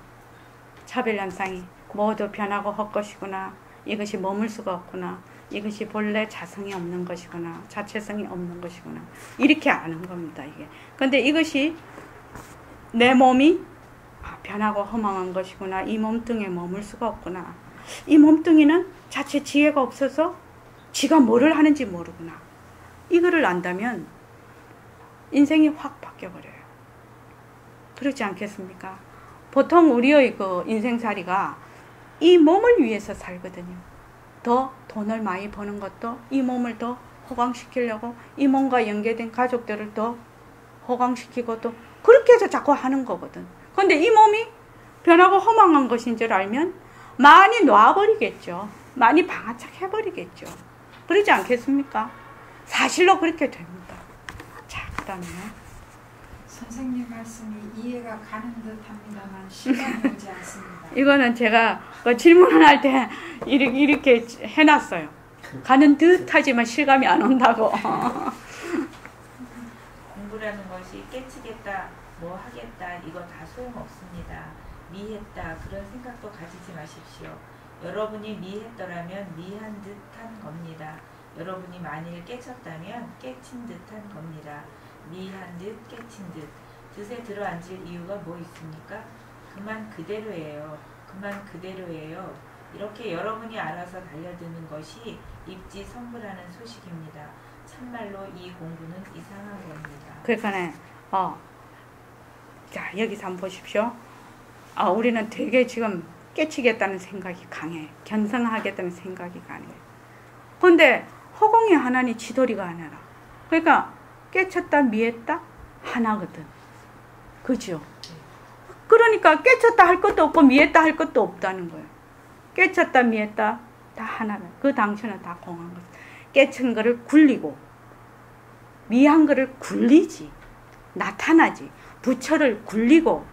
차별 현상이 모두 변하고 헛것이구나. 이것이 머물 수가 없구나. 이것이 본래 자성이 없는 것이구나. 자체성이 없는 것이구나. 이렇게 아는 겁니다. 이게. 근데 이것이 내 몸이 변하고 허망한 것이구나. 이 몸뚱이에 머물 수가 없구나. 이 몸뚱이는 자체 지혜가 없어서 지가 뭐를 하는지 모르구나. 이거를 안다면 인생이 확 바뀌어버려요. 그렇지 않겠습니까? 보통 우리의 그 인생살이가 이 몸을 위해서 살거든요. 더 돈을 많이 버는 것도 이 몸을 더 호강시키려고 이 몸과 연계된 가족들을 더 호강시키고 또 그렇게 해서 자꾸 하는 거거든. 근데 이 몸이 변하고 허망한 것인 줄 알면 많이 놔버리겠죠. 많이 방아착해버리겠죠. 그러지 않겠습니까? 사실로 그렇게 됩니다. 자, 그 다음에 선생님 말씀이 이해가 가는 듯 합니다만 실감이 오지 않습니다. 이거는 제가 그 질문을 할 때 이렇게 해놨어요. 가는 듯 하지만 실감이 안 온다고. 공부라는 것이 깨치겠다, 뭐 하겠다, 이거 다 소용없습니다. 미했다, 그런 생각도 가지지 마십시오. 여러분이 미했더라면 미한 듯한 겁니다. 여러분이 만일 깨쳤다면 깨친 듯한 겁니다. 미한 듯 깨친 듯. 뜻에 들어앉을 이유가 뭐 있습니까? 그만 그대로예요. 그만 그대로예요. 이렇게 여러분이 알아서 달려드는 것이 입지성불하는 소식입니다. 참말로 이 공부는 이상한 겁니다. 그러니까 자, 여기서 한번 보십시오. 우리는 되게 지금 깨치겠다는 생각이 강해. 견성하겠다는 생각이 강해. 근데 허공이 하나니 지도리가 하나라. 그러니까 깨쳤다 미했다 하나거든. 그죠? 그러니까 깨쳤다 할 것도 없고 미했다 할 것도 없다는 거예요. 깨쳤다 미했다 다 하나는. 그 당시는 다 공한 거죠. 깨친 거를 굴리고 미한 거를 굴리지. 나타나지. 부처를 굴리고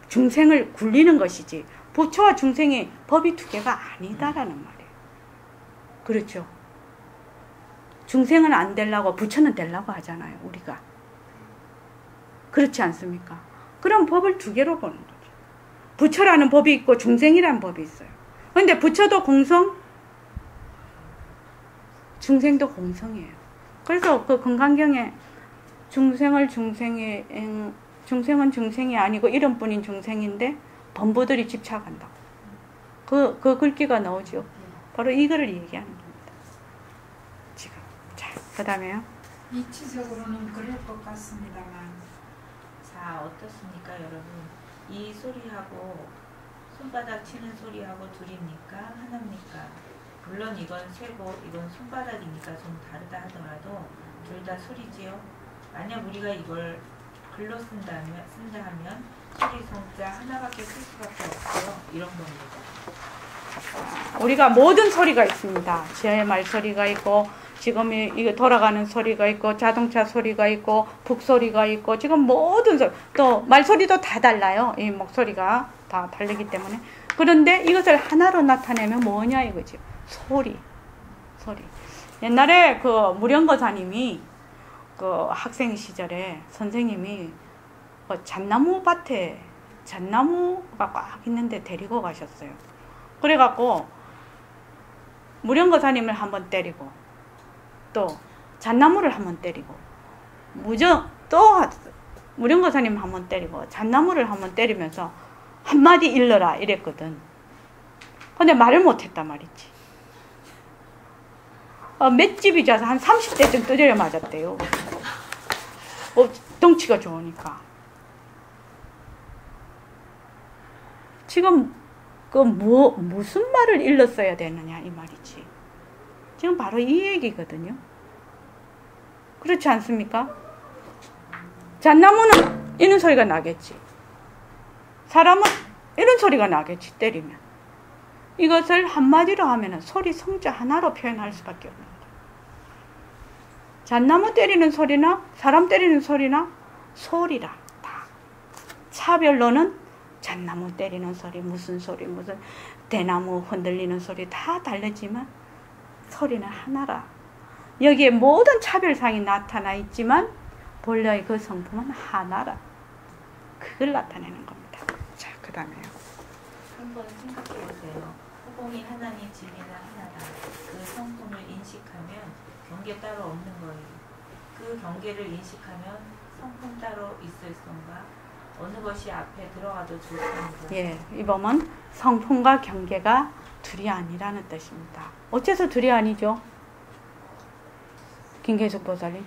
중생을 굴리는 것이지. 부처와 중생의 법이 두 개가 아니다라는 말이에요. 그렇죠? 중생은 안 되려고 부처는 되려고 하잖아요. 우리가. 그렇지 않습니까? 그럼 법을 두 개로 보는 거죠. 부처라는 법이 있고 중생이라는 법이 있어요. 그런데 부처도 공성, 중생도 공성이에요. 그래서 그 금강경에 중생은 중생이 아니고 이름뿐인 중생인데 범부들이 집착한다고. 그 글귀가 나오죠. 바로 이거를 얘기하는 겁니다. 지금. 자, 그 다음에요. 이치적으로는 그럴 것 같습니다만. 자, 어떻습니까, 여러분? 이 소리하고 손바닥 치는 소리하고 둘입니까? 하나입니까? 물론 이건 쇠고 이건 손바닥이니까 좀 다르다 하더라도 둘 다 소리지요. 만약 우리가 이걸 글로 쓴다 하면 소리 성자 하나밖에 쓸 수밖에 없어요. 이런 겁니다. 우리가 모든 소리가 있습니다. 제 말소리가 있고 지금 이거 돌아가는 소리가 있고 자동차 소리가 있고 북소리가 있고 지금 모든 소리 또 말소리도 다 달라요. 이 목소리가 다 다르기 때문에 그런데 이것을 하나로 나타내면 뭐냐 이거죠. 소리. 옛날에 그 무령거사님이 그 학생 시절에 선생님이 잣나무 밭에 잣나무가 꽉 있는데 데리고 가셨어요. 그래갖고 무령거사님을 한번 때리고 또 잣나무를 한번 때리고 또 무령거사님 한번 때리고 잣나무를 한번 때리면서 한마디 일러라 이랬거든. 근데 말을 못했단 말이지. 맷집이 져서 한 30대쯤 두드려 맞았대요. 덩치가 좋으니까. 지금 무슨 말을 일렀어야 되느냐 이 말이지. 지금 바로 이 얘기거든요. 그렇지 않습니까? 잣나무는 이런 소리가 나겠지. 사람은 이런 소리가 나겠지 때리면. 이것을 한마디로 하면 소리 성자 하나로 표현할 수밖에 없는 거예요. 잣나무 때리는 소리나 사람 때리는 소리나 소리라 다. 차별로는 잣나무 때리는 소리, 무슨 대나무 흔들리는 소리 다 다르지만 소리는 하나라. 여기에 모든 차별상이 나타나 있지만 본래의 그 성품은 하나라. 그걸 나타내는 겁니다. 자, 그 다음에요. 한번 생각해 보세요. 허공이 하나니 진리는 하나다. 그 성품을 인식하면 경계 따로 없는 거예요. 그 경계를 인식하면 성품 따로 있을 수가 어느 것이 앞에 들어가도 좋습니다. 예, 이 보면 성품과 경계가 둘이 아니라는 뜻입니다. 어째서 둘이 아니죠? 김계숙 보살님?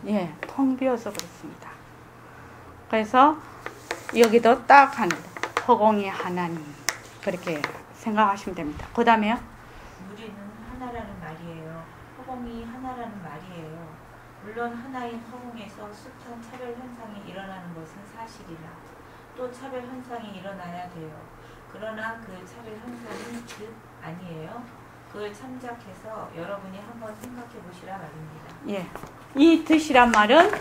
예, 텅 비어서 그렇습니다. 그래서 여기도 딱 하는 허공이 하나니 그렇게 생각하시면 됩니다. 그 다음에요. 우리는 하나라는 말이에요. 허공이 하나라는 말이에요. 물론 하나인 허공에서 숱한 차별 현상이 일어나는 것은 사실이라 또 차별 현상이 일어나야 돼요. 그러나 그 차별 현상이 즉 아니에요. 그걸 참작해서 여러분이 한번 생각해 보시라 말입니다. 예, 이 뜻이란 말은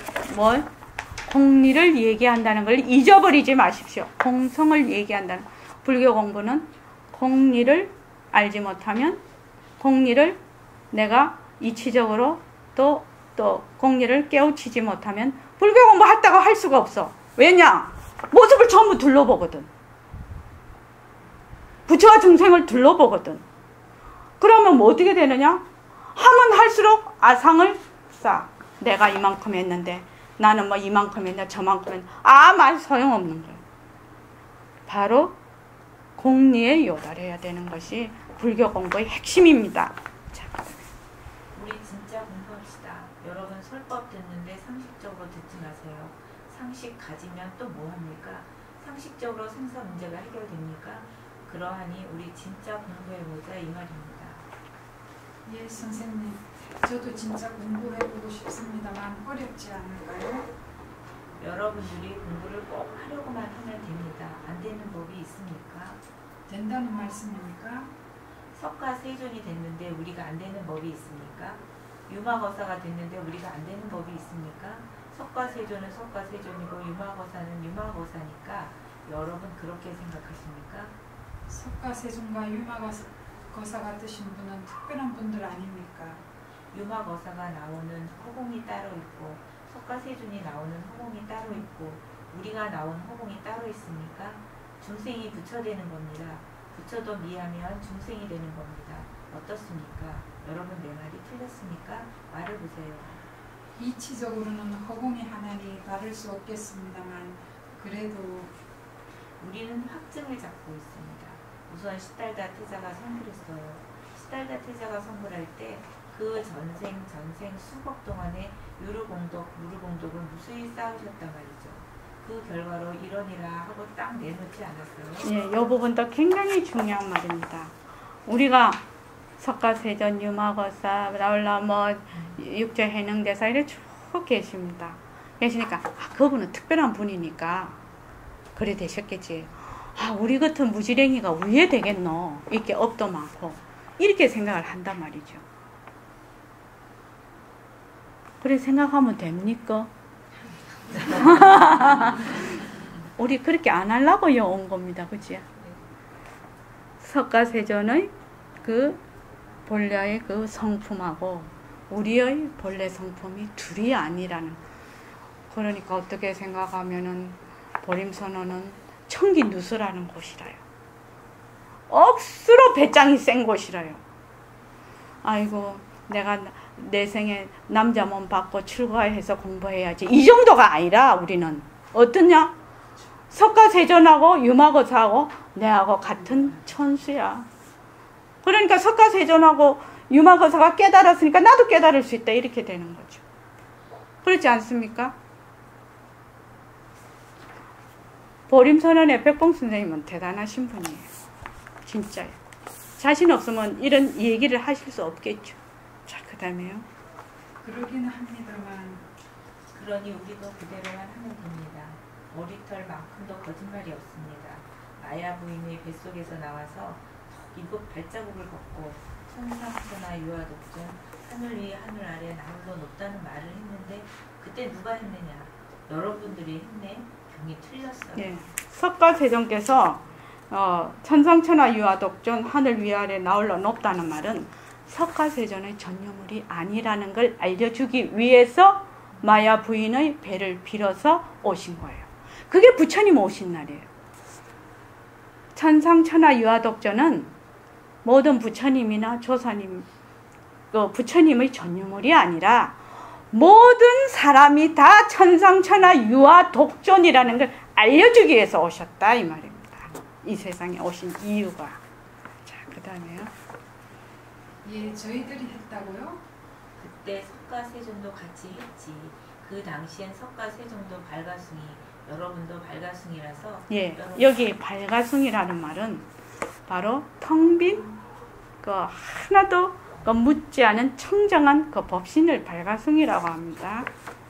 공리를 얘기한다는 걸 잊어버리지 마십시오. 공성을 얘기한다는 불교 공부는 공리를 알지 못하면 공리를 내가 이치적으로 또 공리를 깨우치지 못하면 불교 공부했다고 할 수가 없어. 왜냐? 모습을 전부 둘러보거든. 부처와 중생을 둘러보거든. 그러면 뭐 어떻게 되느냐? 하면 할수록 아상을 쌓아. 내가 이만큼 했는데 나는 뭐 이만큼 했는데 저만큼 했는데 말 소용없는 거예요. 바로 공리에 요달해야 되는 것이 불교 공부의 핵심입니다. 자. 우리 진짜 공부합시다. 여러분 설법 듣는데 상식적으로 듣지 마세요. 상식 가지면 또 뭐합니까? 상식적으로 생사 문제가 해결됩니까? 그러하니 우리 진짜 공부해보자 이 말입니다. 예, 선생님. 저도 진짜 공부해보고 싶습니다만 어렵지 않을까요? 여러분들이 공부를 꼭 하려고만 하면 됩니다. 안 되는 법이 있습니까? 된다는 말씀입니까? 석가세존이 됐는데 우리가 안 되는 법이 있습니까? 유마거사가 됐는데 우리가 안 되는 법이 있습니까? 석가세존은 석가세존이고 유마거사는 유마거사니까 여러분 그렇게 생각하십니까? 석가세존과 유마거사가 되신 분은 특별한 분들 아닙니까? 유마거사가 나오는 허공이 따로 있고 석가세존이 나오는 허공이 따로 있고 우리가 나온 허공이 따로 있습니까? 중생이 부처되는 겁니다. 부처도 미하면 중생이 되는 겁니다. 어떻습니까? 여러분 내 말이 틀렸습니까? 말해보세요. 이치적으로는 허공이 하나니 다를 수 없겠습니다만 그래도 우리는 확증을 잡고 있습니다. 우선 시달다 태자가 선불했어요. 시달다 태자가 선불할 때 그 전생 수법 동안에 유르공덕, 무르공덕을 무수히 쌓으셨단 말이죠. 그 결과로 이러니라 하고 딱 내놓지 않았어요? 예, 이 부분도 굉장히 중요한 말입니다. 우리가 석가세존, 유마거사, 라울라 육조해능대사 이렇게 쭉 계십니다. 계시니까 그분은 특별한 분이니까 그래 되셨겠지. 아, 우리 같은 무지랭이가 왜 되겠노? 이렇게 업도 많고 이렇게 생각을 한단 말이죠. 그래 생각하면 됩니까? 우리 그렇게 안 하려고 온 겁니다. 그치? 석가세존의 그 본래의 그 성품하고 우리의 본래 성품이 둘이 아니라는. 그러니까 어떻게 생각하면은 보림선언은 청기누수라는 곳이라요. 억수로 배짱이 센 곳이라요. 아이고 내가 내 생에 남자 몸 받고 출가해서 공부해야지. 이 정도가 아니라 우리는 어떠냐? 석가세존하고 유마거사하고 내하고 같은 천수야. 그러니까 석가세존하고 유마거사가 깨달았으니까 나도 깨달을 수 있다. 이렇게 되는 거죠. 그렇지 않습니까? 보림선언의 백봉 선생님은 대단하신 분이에요. 진짜요. 자신 없으면 이런 얘기를 하실 수 없겠죠. 자, 그 다음에요. 그러기는 합니다만 그러니 우리도 그대로만 하면 됩니다. 머리털만큼도 거짓말이 없습니다. 마야 부인의 뱃속에서 나와서 7 발자국을 걷고 천상천하 유아독존 하늘 위에 하늘 아래 나홀로 높다는 말을 했는데 그때 누가 했느냐? 여러분들이 했네. 병이 틀렸어요. 네. 석가세존께서 천상천하 유아독존 하늘 위아래 나홀로 높다는 말은 석가세존의 전유물이 아니라는 걸 알려주기 위해서 마야 부인의 배를 빌어서 오신 거예요. 그게 부처님 오신 날이에요. 천상천하 유아독존은 모든 부처님이나 조사님, 부처님의 전유물이 아니라 모든 사람이 다 천상천하 유아독존이라는 걸 알려주기 위해서 오셨다 이 말입니다. 이 세상에 오신 이유가. 자, 그 다음에요. 예, 저희들이 했다고요? 그때 석가세존도 같이 했지. 그 당시엔 석가세존도 발가숭이, 여러분도 발가숭이라서. 예, 여기 발가숭이라는 말은 바로 텅 빈 그 하나도 그 묻지 않은 청정한 그 법신을 발가숭이라고 합니다.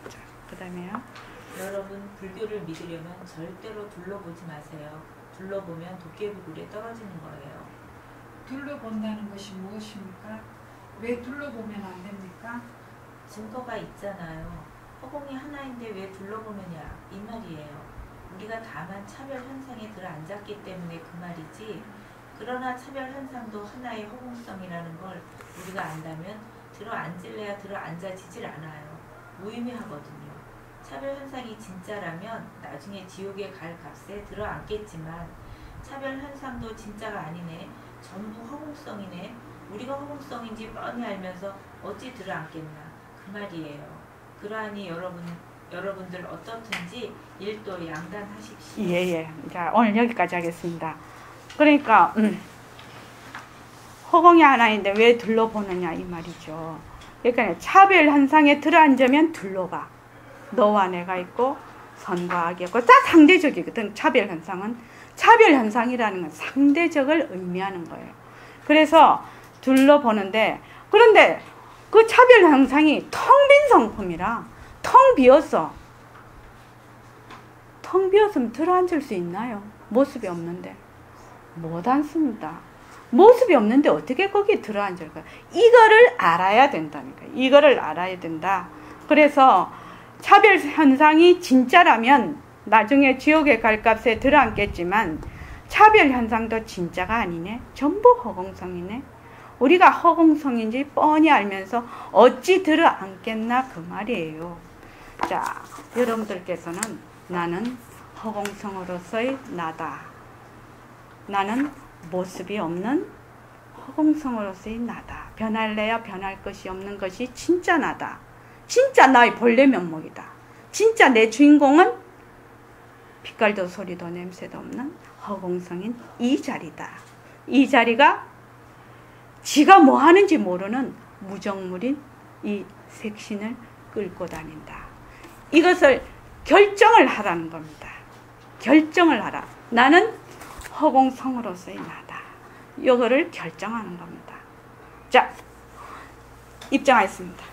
자, 그 다음에요. 여러분 불교를 믿으려면 절대로 둘러보지 마세요. 둘러보면 도깨비굴에 떨어지는 거예요. 둘러본다는 것이 무엇입니까? 왜 둘러보면 안 됩니까? 증거가 있잖아요. 허공이 하나인데 왜 둘러보느냐 이 말이에요. 우리가 다만 차별 현상에 들어앉았기 때문에 그 말이지. 그러나 차별 현상도 하나의 허공성이라는 걸 우리가 안다면 들어앉을래야 들어앉아지질 않아요. 무의미하거든요. 차별 현상이 진짜라면 나중에 지옥에 갈 값에 들어앉겠지만 차별 현상도 진짜가 아니네. 전부 허공성이네. 우리가 허공성인지 뻔히 알면서 어찌 들어앉겠나 그 말이에요. 그러하니 여러분들 어떻든지 일도 양단하십시오. 예. 자, 오늘 여기까지 하겠습니다. 그러니까 허공이 하나인데 왜 둘러보느냐 이 말이죠. 그러니까 차별 현상에 들어앉으면 둘러봐. 너와 내가 있고 선과 악이 있고 다 상대적이거든. 차별 현상은. 차별 현상이라는 건 상대적을 의미하는 거예요. 그래서 둘러보는데 그런데 그 차별 현상이 텅 빈 성품이라 텅 비었어. 텅 비었으면 들어앉을 수 있나요? 모습이 없는데. 못 앉습니다. 모습이 없는데 어떻게 거기에 들어앉을까요? 이거를 알아야 된다니까. 이거를 알아야 된다. 그래서 차별 현상이 진짜라면 나중에 지옥에 갈 값에 들어앉겠지만 차별 현상도 진짜가 아니네. 전부 허공성이네. 우리가 허공성인지 뻔히 알면서 어찌 들어앉겠나 그 말이에요. 자, 여러분들께서는 나는 허공성으로서의 나다. 나는 모습이 없는 허공성으로서의 나다. 변할래야 변할 것이 없는 것이 진짜 나다. 진짜 나의 본래 면목이다. 진짜 내 주인공은 빛깔도 소리도 냄새도 없는 허공성인 이 자리다. 이 자리가 지가 뭐 하는지 모르는 무정물인 이 색신을 끌고 다닌다. 이것을 결정을 하라는 겁니다. 결정을 하라. 나는 허공성으로서의 나다. 이거를 결정하는 겁니다. 자, 입장하겠습니다.